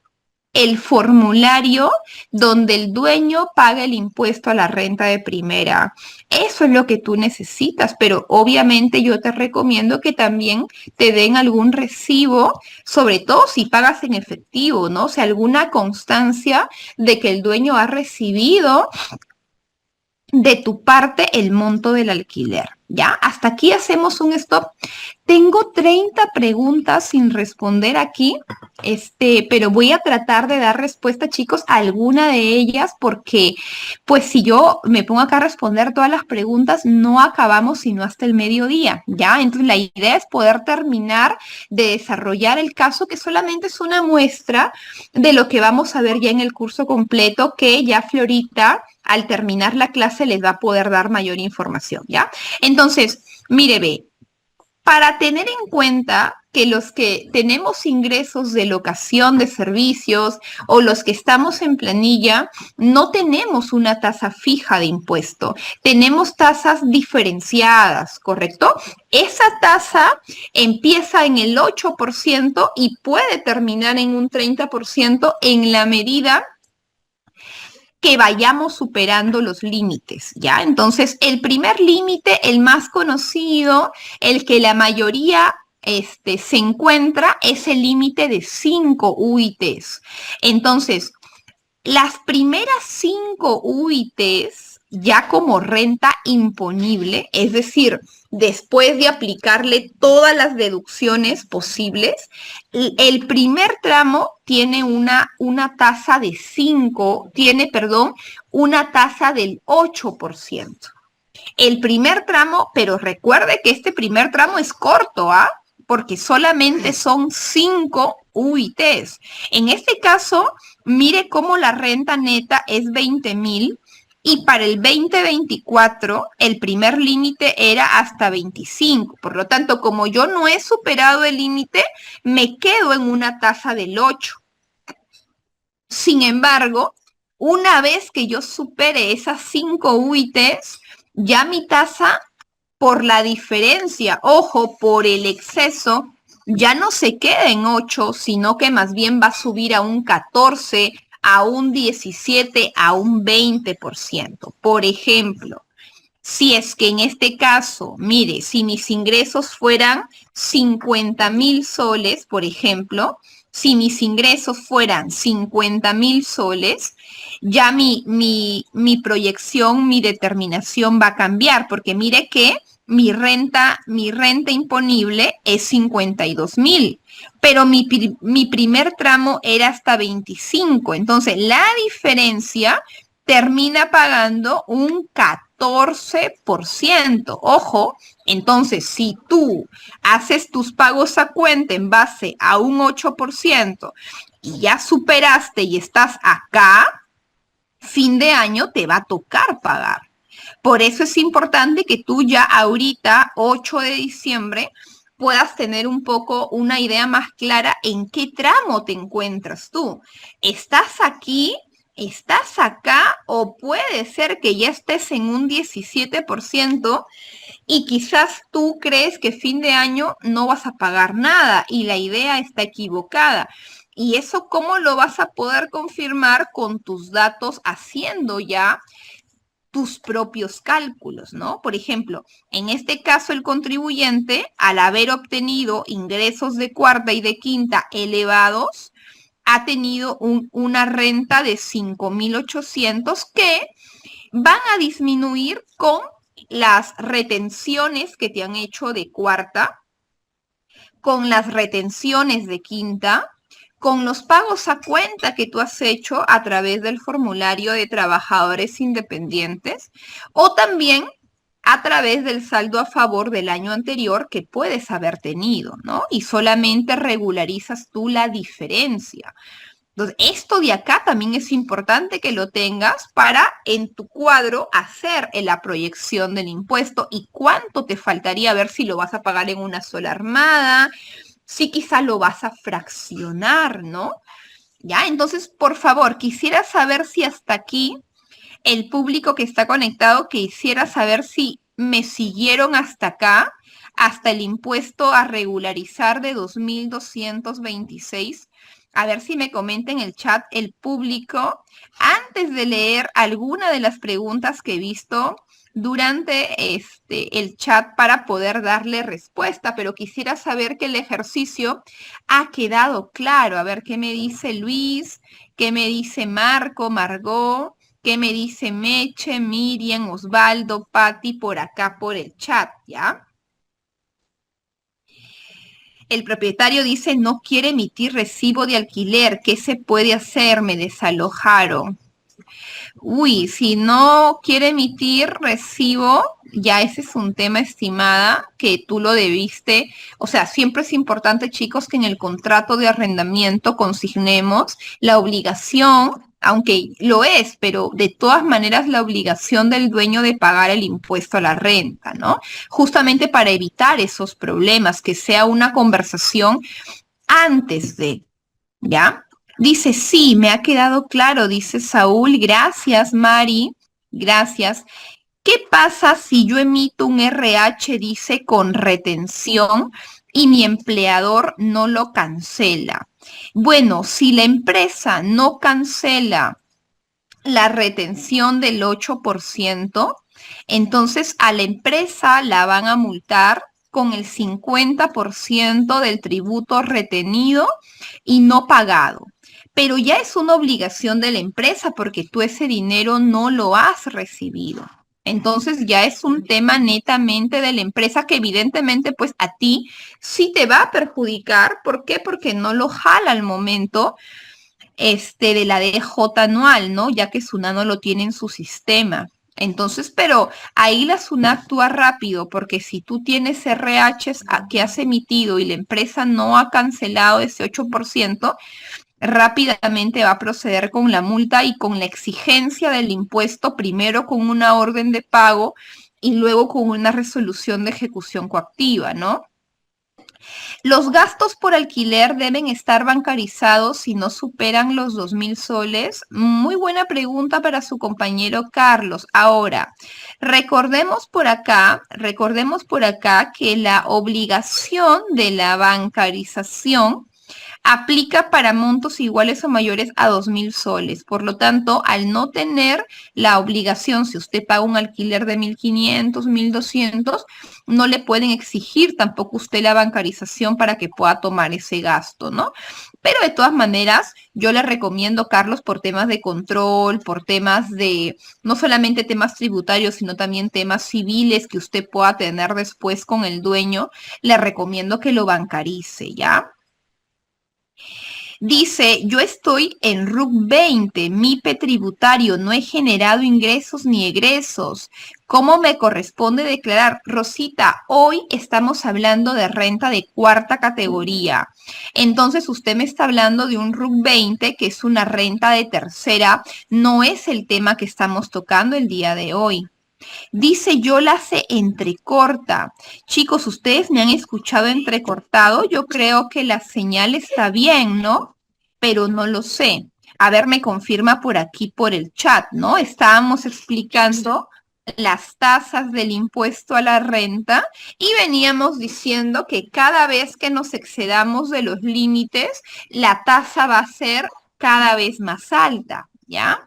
el formulario donde el dueño paga el impuesto a la renta de primera. Eso es lo que tú necesitas, pero obviamente yo te recomiendo que también te den algún recibo, sobre todo si pagas en efectivo, ¿no? O sea, alguna constancia de que el dueño ha recibido de tu parte el monto del alquiler. ¿Ya? Hasta aquí hacemos un stop. Tengo 30 preguntas sin responder aquí, pero voy a tratar de dar respuesta, chicos, a alguna de ellas, porque pues si yo me pongo acá a responder todas las preguntas, no acabamos sino hasta el mediodía, ¿ya? Entonces la idea es poder terminar de desarrollar el caso, que solamente es una muestra de lo que vamos a ver ya en el curso completo, que ya Florita, al terminar la clase, les va a poder dar mayor información, ¿ya? Entonces, mire, ve, para tener en cuenta que los que tenemos ingresos de locación de servicios o los que estamos en planilla, no tenemos una tasa fija de impuesto, tenemos tasas diferenciadas, ¿correcto? Esa tasa empieza en el 8% y puede terminar en un 30% en la medida que vayamos superando los límites, ¿ya? Entonces, el primer límite, el más conocido, el que la mayoría se encuentra, es el límite de 5 UITs. Entonces, las primeras 5 UITs, ya como renta imponible, es decir, después de aplicarle todas las deducciones posibles, el primer tramo tiene una tasa de 5, tiene, perdón, una tasa del 8%. El primer tramo, pero recuerde que este primer tramo es corto, ¿ah? Porque solamente son 5 UITs. En este caso, mire cómo la renta neta es 20,000 y para el 2024 el primer límite era hasta 25. Por lo tanto, como yo no he superado el límite, me quedo en una tasa del 8. Sin embargo, una vez que yo supere esas 5 UITs, ya mi tasa por la diferencia, ojo, por el exceso, ya no se queda en 8, sino que más bien va a subir a un 14, a un 17, a un 20%. Por ejemplo, si es que en este caso, mire, si mis ingresos fueran 50,000 soles, por ejemplo, si mis ingresos fueran 50,000 soles, ya mi proyección, mi determinación va a cambiar, porque mire que mi renta imponible es 52,000, pero mi primer tramo era hasta 25. Entonces, la diferencia termina pagando un 14%. Ojo, entonces, si tú haces tus pagos a cuenta en base a un 8% y ya superaste y estás acá, fin de año te va a tocar pagar. Por eso es importante que tú ya ahorita, 8 de diciembre, puedas tener un poco una idea más clara en qué tramo te encuentras tú. ¿Estás aquí? ¿Estás acá? O puede ser que ya estés en un 17% y quizás tú crees que fin de año no vas a pagar nada y la idea está equivocada. ¿Y eso cómo lo vas a poder confirmar con tus datos haciendo ya tus propios cálculos, ¿no? Por ejemplo, en este caso el contribuyente, al haber obtenido ingresos de cuarta y de quinta elevados, ha tenido una renta de 5,800 que van a disminuir con las retenciones que te han hecho de cuarta, con las retenciones de quinta, con los pagos a cuenta que tú has hecho a través del formulario de trabajadores independientes o también a través del saldo a favor del año anterior que puedes haber tenido, ¿no? Y solamente regularizas tú la diferencia. Entonces, esto de acá también es importante que lo tengas para en tu cuadro hacer la proyección del impuesto y cuánto te faltaría, ver si lo vas a pagar en una sola armada, si quizá lo vas a fraccionar, ¿no? Ya, entonces, por favor, quisiera saber si hasta aquí el público que está conectado, quisiera saber si me siguieron hasta acá, hasta el impuesto a regularizar de 2,226. A ver si me comenta en el chat el público, antes de leer alguna de las preguntas que he visto durante el chat para poder darle respuesta, pero quisiera saber que el ejercicio ha quedado claro. A ver qué me dice Luis, qué me dice Marco, Margot, qué me dice Meche, Miriam, Osvaldo, Patti, por acá por el chat, ¿ya? El propietario dice no quiere emitir recibo de alquiler. ¿Qué se puede hacer? Me desalojaron. Uy, si no quiere emitir recibo, ya ese es un tema, estimada, que tú lo debiste. O sea, siempre es importante, chicos, que en el contrato de arrendamiento consignemos la obligación, aunque lo es, pero de todas maneras la obligación del dueño de pagar el impuesto a la renta, ¿no? Justamente para evitar esos problemas, que sea una conversación antes de, ¿ya? Dice, sí, me ha quedado claro, dice Saúl. Gracias, Mari. Gracias. ¿Qué pasa si yo emito un RH, dice, con retención y mi empleador no lo cancela? Bueno, si la empresa no cancela la retención del 8%, entonces a la empresa la van a multar con el 50% del tributo retenido y no pagado. Pero ya es una obligación de la empresa porque tú ese dinero no lo has recibido. Entonces ya es un tema netamente de la empresa que evidentemente pues a ti sí te va a perjudicar. ¿Por qué? Porque no lo jala al momento de la DJ anual, ¿no? Ya que SUNA no lo tiene en su sistema. Entonces, pero ahí la SUNA actúa rápido porque si tú tienes RHs que has emitido y la empresa no ha cancelado ese 8%, rápidamente va a proceder con la multa y con la exigencia del impuesto, primero con una orden de pago y luego con una resolución de ejecución coactiva, ¿no? Los gastos por alquiler deben estar bancarizados si no superan los 2.000 soles. Muy buena pregunta para su compañero Carlos. Ahora, recordemos por acá que la obligación de la bancarización aplica para montos iguales o mayores a 2.000 soles. Por lo tanto, al no tener la obligación, si usted paga un alquiler de 1.500, 1.200, no le pueden exigir tampoco usted la bancarización para que pueda tomar ese gasto, ¿no? Pero de todas maneras, yo le recomiendo, Carlos, por temas de control, por temas de, no solamente temas tributarios, sino también temas civiles que usted pueda tener después con el dueño, le recomiendo que lo bancarice, ¿ya? Dice, yo estoy en RUC 20, MIPE tributario, no he generado ingresos ni egresos. ¿Cómo me corresponde declarar? Rosita, hoy estamos hablando de renta de cuarta categoría. Entonces usted me está hablando de un RUC 20, que es una renta de tercera. No es el tema que estamos tocando el día de hoy. Dice, yo la sé entrecorta. Chicos, ustedes me han escuchado entrecortado. Yo creo que la señal está bien, ¿no? Pero no lo sé. A ver, me confirma por aquí, por el chat, ¿no? Estábamos explicando las tasas del impuesto a la renta y veníamos diciendo que cada vez que nos excedamos de los límites, la tasa va a ser cada vez más alta, ¿ya?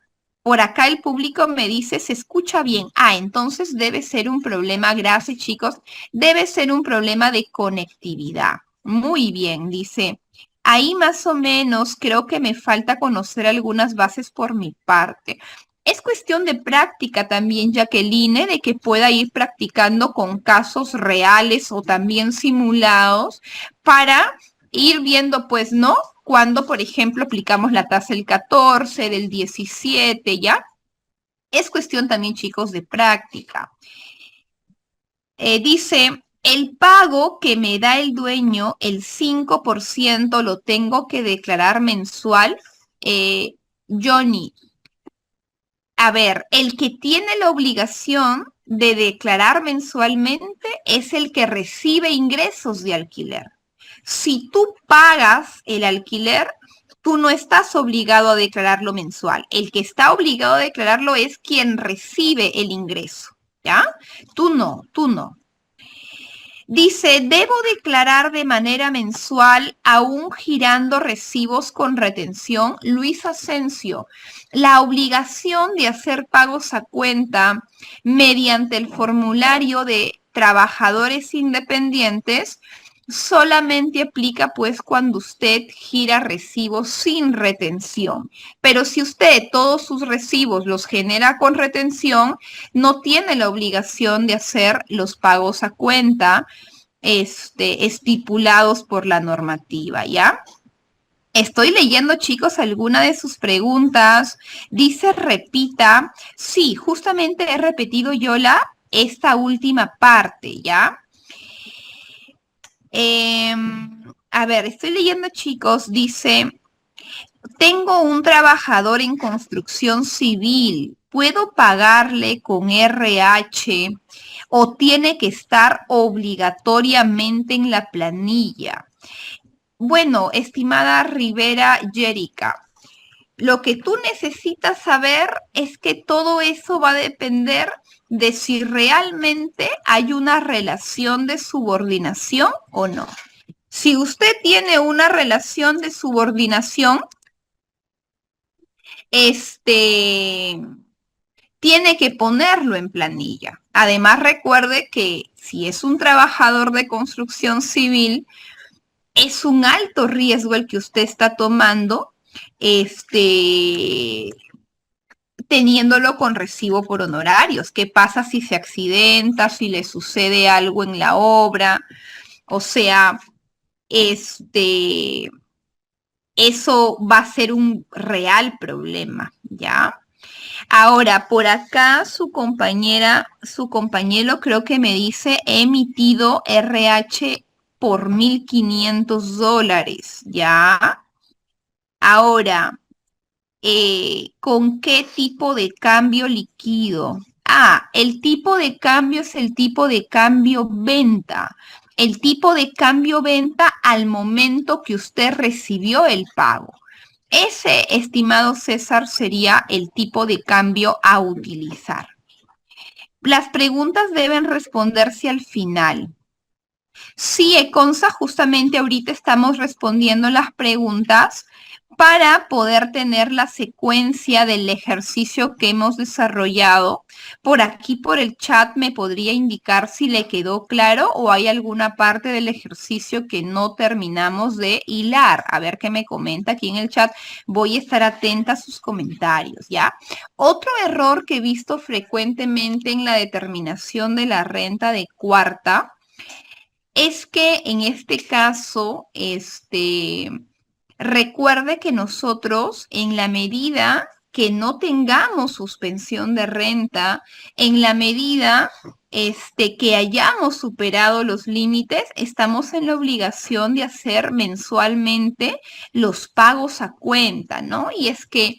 Por acá el público me dice, se escucha bien. Ah, entonces debe ser un problema, gracias chicos, debe ser un problema de conectividad. Muy bien, dice. Ahí más o menos creo que me falta conocer algunas bases por mi parte. Es cuestión de práctica también, Jacqueline, de que pueda ir practicando con casos reales o también simulados para ir viendo, pues, ¿no? Cuando, por ejemplo, aplicamos la tasa del 14, del 17, ¿ya? Es cuestión también, chicos, de práctica. Dice, el pago que me da el dueño, el 5%, lo tengo que declarar mensual. Johnny, a ver, el que tiene la obligación de declarar mensualmente es el que recibe ingresos de alquiler. Si tú pagas el alquiler, tú no estás obligado a declararlo mensual. El que está obligado a declararlo es quien recibe el ingreso, ¿ya? Tú no, tú no. Dice, debo declarar de manera mensual, aún girando recibos con retención. Luis Asensio, la obligación de hacer pagos a cuenta mediante el formulario de trabajadores independientes solamente aplica pues cuando usted gira recibos sin retención. Pero si usted todos sus recibos los genera con retención, no tiene la obligación de hacer los pagos a cuenta estipulados por la normativa, ¿ya? Estoy leyendo, chicos, alguna de sus preguntas. Dice, repita. Sí, justamente he repetido yo esta última parte, ¿ya? A ver, estoy leyendo, chicos. Dice, tengo un trabajador en construcción civil. ¿Puedo pagarle con RH o tiene que estar obligatoriamente en la planilla? Bueno, estimada Rivera Yerica, lo que tú necesitas saber es que todo eso va a depender de si realmente hay una relación de subordinación o no. Si usted tiene una relación de subordinación, este, tiene que ponerlo en planilla. Además, recuerde que si es un trabajador de construcción civil, es un alto riesgo el que usted está tomando, este, teniéndolo con recibo por honorarios. ¿Qué pasa si se accidenta, si le sucede algo en la obra? O sea, este, eso va a ser un real problema, ¿ya? Ahora, por acá su compañero creo que me dice, he emitido RH por $1,500, ¿ya? Ahora, ¿con qué tipo de cambio líquido? Ah, el tipo de cambio es el tipo de cambio venta. El tipo de cambio venta al momento que usted recibió el pago. Ese, estimado César, sería el tipo de cambio a utilizar. Las preguntas deben responderse al final. Sí, Econsa, justamente ahorita estamos respondiendo las preguntas para poder tener la secuencia del ejercicio que hemos desarrollado. Por aquí, por el chat, me podría indicar si le quedó claro o hay alguna parte del ejercicio que no terminamos de hilar. A ver qué me comenta aquí en el chat. Voy a estar atenta a sus comentarios, ¿ya? Otro error que he visto frecuentemente en la determinación de la renta de cuarta es que en este caso, recuerde que nosotros, en la medida que no tengamos suspensión de renta, en la medida que hayamos superado los límites, estamos en la obligación de hacer mensualmente los pagos a cuenta, ¿no? Y es que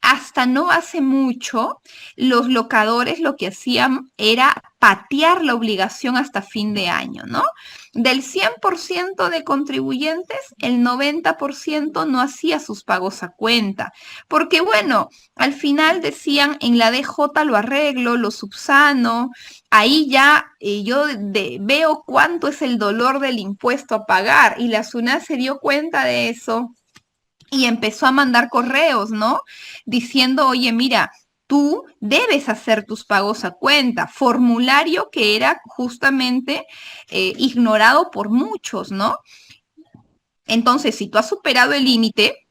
hasta no hace mucho, los locadores lo que hacían era patear la obligación hasta fin de año, ¿no? Del 100% de contribuyentes, el 90% no hacía sus pagos a cuenta, porque bueno, al final decían, en la DJ lo arreglo, lo subsano, ahí ya yo veo cuánto es el dolor del impuesto a pagar, y la SUNAT se dio cuenta de eso y empezó a mandar correos, ¿no? Diciendo, oye, mira, tú debes hacer tus pagos a cuenta, formulario que era justamente ignorado por muchos, ¿no? Entonces, si tú has superado el límite,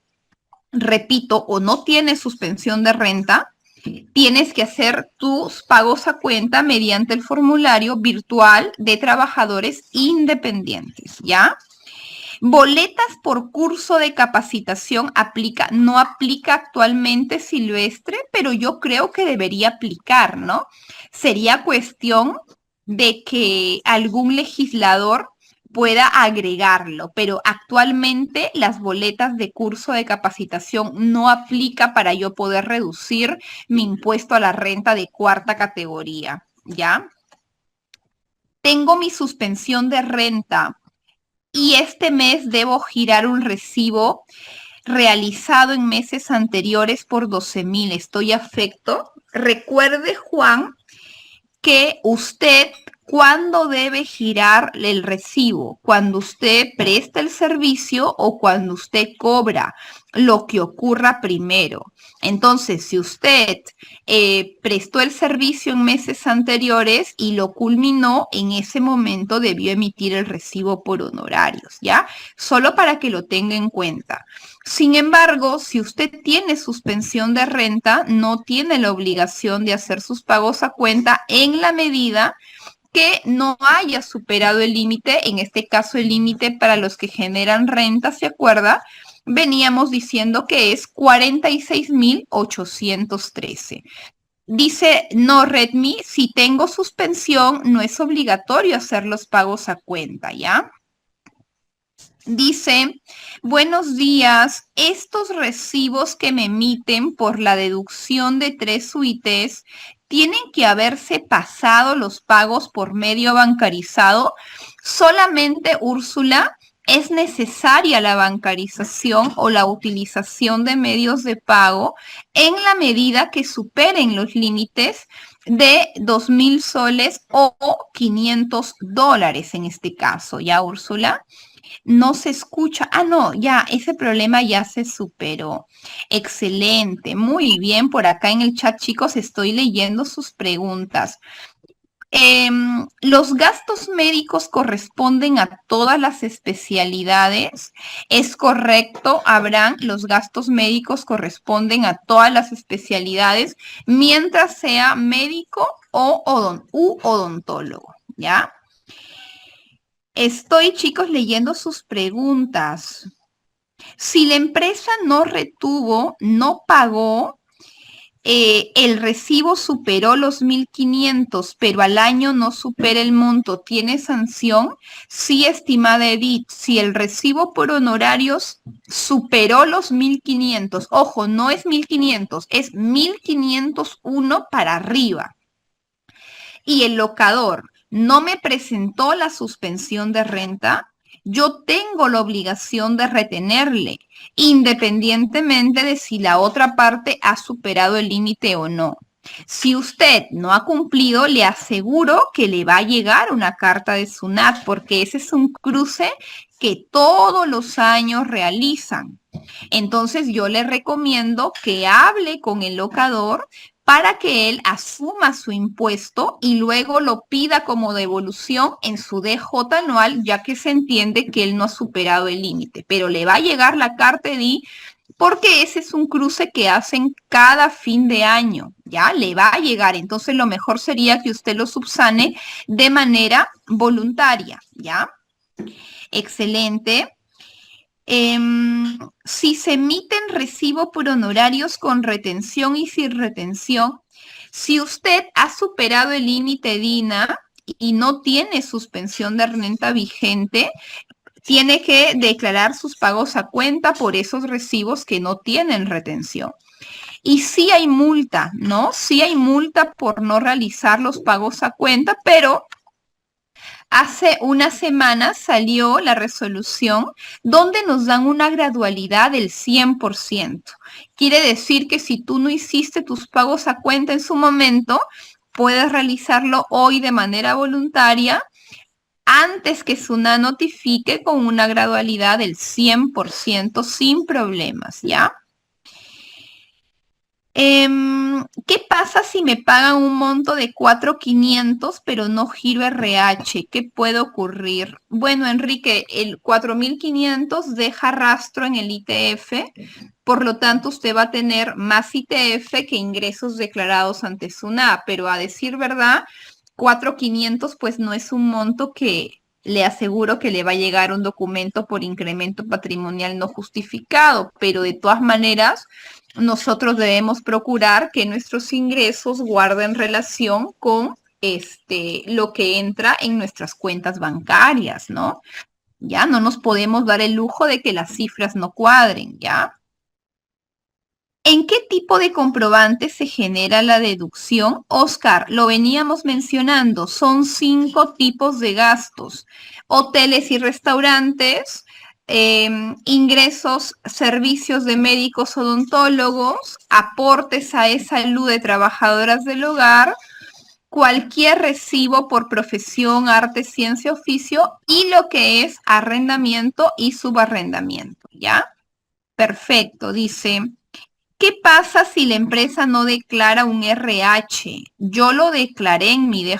repito, o no tienes suspensión de renta, tienes que hacer tus pagos a cuenta mediante el formulario virtual de trabajadores independientes, ¿ya? Boletas por curso de capacitación aplica, no aplica actualmente, Silvestre, pero yo creo que debería aplicar, ¿no? Sería cuestión de que algún legislador pueda agregarlo, pero actualmente las boletas de curso de capacitación no aplica para yo poder reducir mi impuesto a la renta de cuarta categoría, ¿ya? Tengo mi suspensión de renta y este mes debo girar un recibo realizado en meses anteriores por 12,000. Estoy afecto. Recuerde, Juan, que usted, ¿cuándo debe girar el recibo? Cuando usted presta el servicio o cuando usted cobra, lo que ocurra primero. Entonces, si usted prestó el servicio en meses anteriores y lo culminó, en ese momento debió emitir el recibo por honorarios, ¿ya? Solo para que lo tenga en cuenta. Sin embargo, si usted tiene suspensión de renta, no tiene la obligación de hacer sus pagos a cuenta en la medida que no haya superado el límite, en este caso el límite para los que generan renta, ¿se acuerda? Veníamos diciendo que es 46,813. Dice no Redmi, si tengo suspensión, no es obligatorio hacer los pagos a cuenta, ¿ya? Dice, buenos días, estos recibos que me emiten por la deducción de 3 UITs tienen que haberse pasado los pagos por medio bancarizado. Solamente, Úrsula, es necesaria la bancarización o la utilización de medios de pago en la medida que superen los límites de 2.000 soles o $500 en este caso, ¿ya, Úrsula? No se escucha. Ah, no, ya, ese problema ya se superó. Excelente, muy bien. Por acá en el chat, chicos, estoy leyendo sus preguntas. Los gastos médicos corresponden a todas las especialidades. Es correcto, Abraham, los gastos médicos corresponden a todas las especialidades mientras sea médico o odontólogo, ¿ya? Estoy, chicos, leyendo sus preguntas. Si la empresa no retuvo, no pagó, el recibo superó los 1.500, pero al año no supera el monto, ¿tiene sanción? Sí, estimada Edith, si el recibo por honorarios superó los 1.500, ojo, no es 1.500, es 1.501 para arriba. Y el locador no me presentó la suspensión de renta, yo tengo la obligación de retenerle, independientemente de si la otra parte ha superado el límite o no. Si usted no ha cumplido, le aseguro que le va a llegar una carta de SUNAT, porque ese es un cruce que todos los años realizan. Entonces yo le recomiendo que hable con el locador para que él asuma su impuesto y luego lo pida como devolución en su DJ anual, ya que se entiende que él no ha superado el límite. Pero le va a llegar la carta DI porque ese es un cruce que hacen cada fin de año, ¿ya? Le va a llegar. Entonces lo mejor sería que usted lo subsane de manera voluntaria, ¿ya? Excelente. Si se emiten recibo por honorarios con retención y sin retención, si usted ha superado el límite DINA y no tiene suspensión de renta vigente, tiene que declarar sus pagos a cuenta por esos recibos que no tienen retención. Y sí hay multa, ¿no? Sí hay multa por no realizar los pagos a cuenta, pero hace una semana salió la resolución donde nos dan una gradualidad del 100%. Quiere decir que si tú no hiciste tus pagos a cuenta en su momento, puedes realizarlo hoy de manera voluntaria antes que SUNAT notifique con una gradualidad del 100% sin problemas, ¿ya? ¿Qué pasa si me pagan un monto de 4.500 pero no giro RH? ¿Qué puede ocurrir? Bueno, Enrique, el 4.500 deja rastro en el ITF, por lo tanto usted va a tener más ITF que ingresos declarados ante SUNAT, pero a decir verdad, 4.500 pues no es un monto que le aseguro que le va a llegar un documento por incremento patrimonial no justificado, pero de todas maneras nosotros debemos procurar que nuestros ingresos guarden relación con lo que entra en nuestras cuentas bancarias, ¿no? Ya no nos podemos dar el lujo de que las cifras no cuadren, ¿ya? ¿En qué tipo de comprobante se genera la deducción? Oscar, lo veníamos mencionando, son 5 tipos de gastos: hoteles y restaurantes, ingresos, servicios de médicos odontólogos, aportes a salud de trabajadoras del hogar, cualquier recibo por profesión, arte, ciencia, oficio y lo que es arrendamiento y subarrendamiento, ¿ya? Perfecto, dice. ¿Qué pasa si la empresa no declara un RH? Yo lo declaré en mi DJ,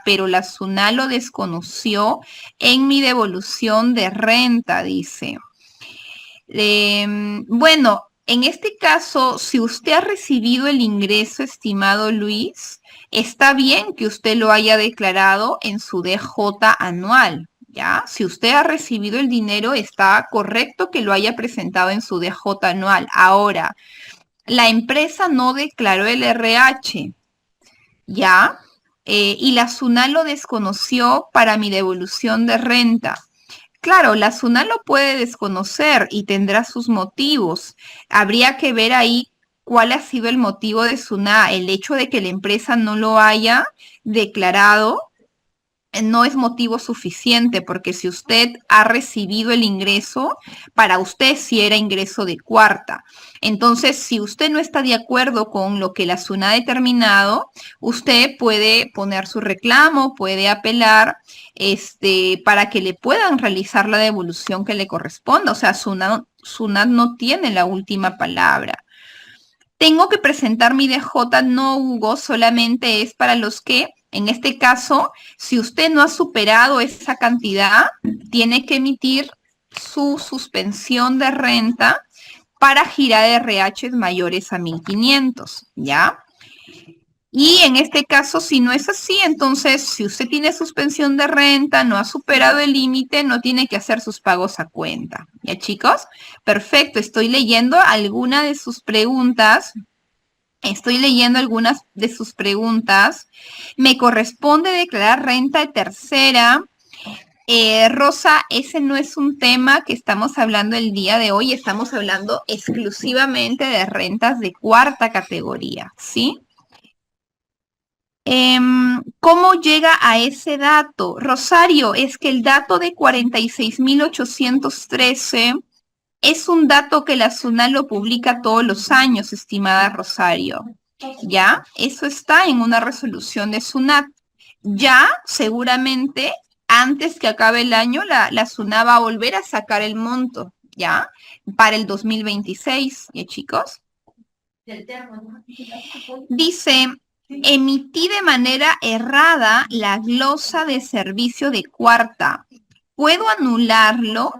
pero la SUNAT lo desconoció en mi devolución de renta, dice. Bueno, en este caso, si usted ha recibido el ingreso, estimado Luis, está bien que usted lo haya declarado en su DJ anual, ¿ya? Si usted ha recibido el dinero, está correcto que lo haya presentado en su DJ anual. Ahora, la empresa no declaró el RH, ¿ya? Y la SUNAT lo desconoció para mi devolución de renta. Claro, la SUNAT lo puede desconocer y tendrá sus motivos. Habría que ver ahí cuál ha sido el motivo de SUNAT, el hecho de que la empresa no lo haya declarado no es motivo suficiente, porque si usted ha recibido el ingreso, para usted sí era ingreso de cuarta. Entonces, si usted no está de acuerdo con lo que la SUNA ha determinado, usted puede poner su reclamo, puede apelar, para que le puedan realizar la devolución que le corresponda. O sea, SUNAT no tiene la última palabra. Tengo que presentar mi DJ, no, Hugo, solamente es para los que, en este caso, si usted no ha superado esa cantidad, tiene que emitir su suspensión de renta para girar RH mayores a 1.500, ¿ya? Y en este caso, si no es así, entonces, si usted tiene suspensión de renta, no ha superado el límite, no tiene que hacer sus pagos a cuenta. ¿Ya, chicos? Perfecto, estoy leyendo alguna de sus preguntas. Estoy leyendo algunas de sus preguntas. Me corresponde declarar renta de tercera. Rosa, ese no es un tema que estamos hablando el día de hoy. Estamos hablando exclusivamente de rentas de cuarta categoría, ¿sí? ¿Cómo llega a ese dato? Rosario, es que el dato de 46.813 es un dato que la SUNAT lo publica todos los años, estimada Rosario. ¿Ya? Eso está en una resolución de SUNAT. Ya, seguramente, antes que acabe el año, la SUNAT va a volver a sacar el monto, ¿ya? Para el 2026, ¿ya, chicos? Dice, emití de manera errada la glosa de servicio de cuarta. ¿Puedo anularlo?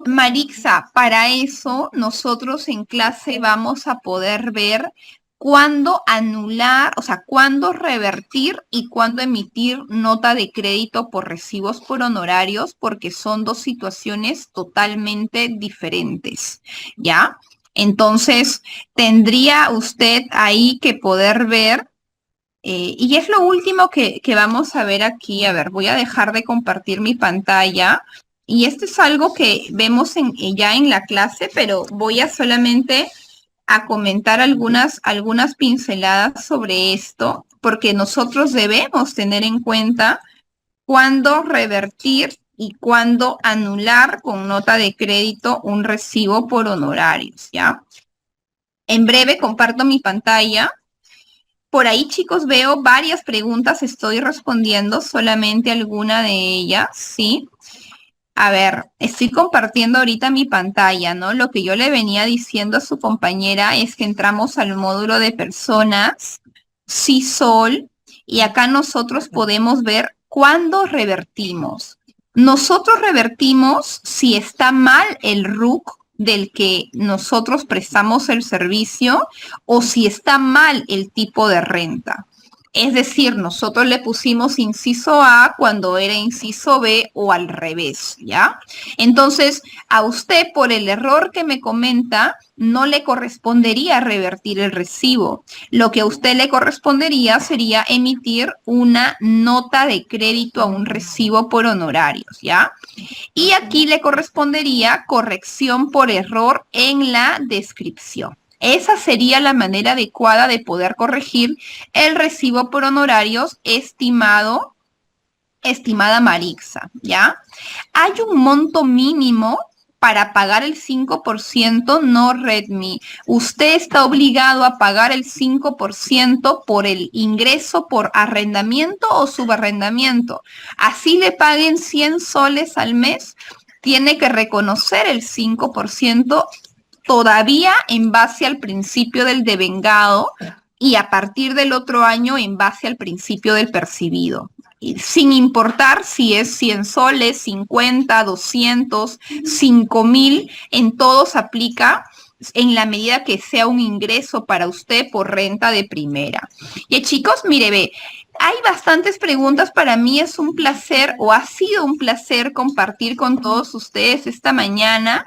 Marixa, para eso nosotros en clase vamos a poder ver cuándo anular, o sea, cuándo revertir y cuándo emitir nota de crédito por recibos por honorarios, porque son dos situaciones totalmente diferentes, ¿ya? Entonces, tendría usted ahí que poder ver, y es lo último que vamos a ver aquí. A ver, voy a dejar de compartir mi pantalla. Y esto es algo que vemos ya en la clase, pero voy a solamente a comentar algunas pinceladas sobre esto, porque nosotros debemos tener en cuenta cuándo revertir y cuándo anular con nota de crédito un recibo por honorarios, ¿ya? En breve comparto mi pantalla. Por ahí, chicos, veo varias preguntas, estoy respondiendo solamente alguna de ellas, ¿sí? A ver, estoy compartiendo ahorita mi pantalla, ¿no? Lo que yo le venía diciendo a su compañera es que entramos al módulo de personas, sí, Sol, y acá nosotros podemos ver cuándo revertimos. Nosotros revertimos si está mal el RUC del que nosotros prestamos el servicio o si está mal el tipo de renta. Es decir, nosotros le pusimos inciso A cuando era inciso B o al revés, ¿ya? Entonces, a usted por el error que me comenta, no le correspondería revertir el recibo. Lo que a usted le correspondería sería emitir una nota de crédito a un recibo por honorarios, ¿ya? Y aquí le correspondería corrección por error en la descripción. Esa sería la manera adecuada de poder corregir el recibo por honorarios estimada Marixa, ¿ya? Hay un monto mínimo para pagar el 5%, no Redmi. Usted está obligado a pagar el 5% por el ingreso por arrendamiento o subarrendamiento. Así le paguen 100 soles al mes, tiene que reconocer el 5% todavía en base al principio del devengado y a partir del otro año en base al principio del percibido. Y sin importar si es 100 soles, 50, 200, 5.000, en todos aplica en la medida que sea un ingreso para usted por renta de primera. Y chicos, mire, ve, hay bastantes preguntas. Para mí es un placer o ha sido un placer compartir con todos ustedes esta mañana.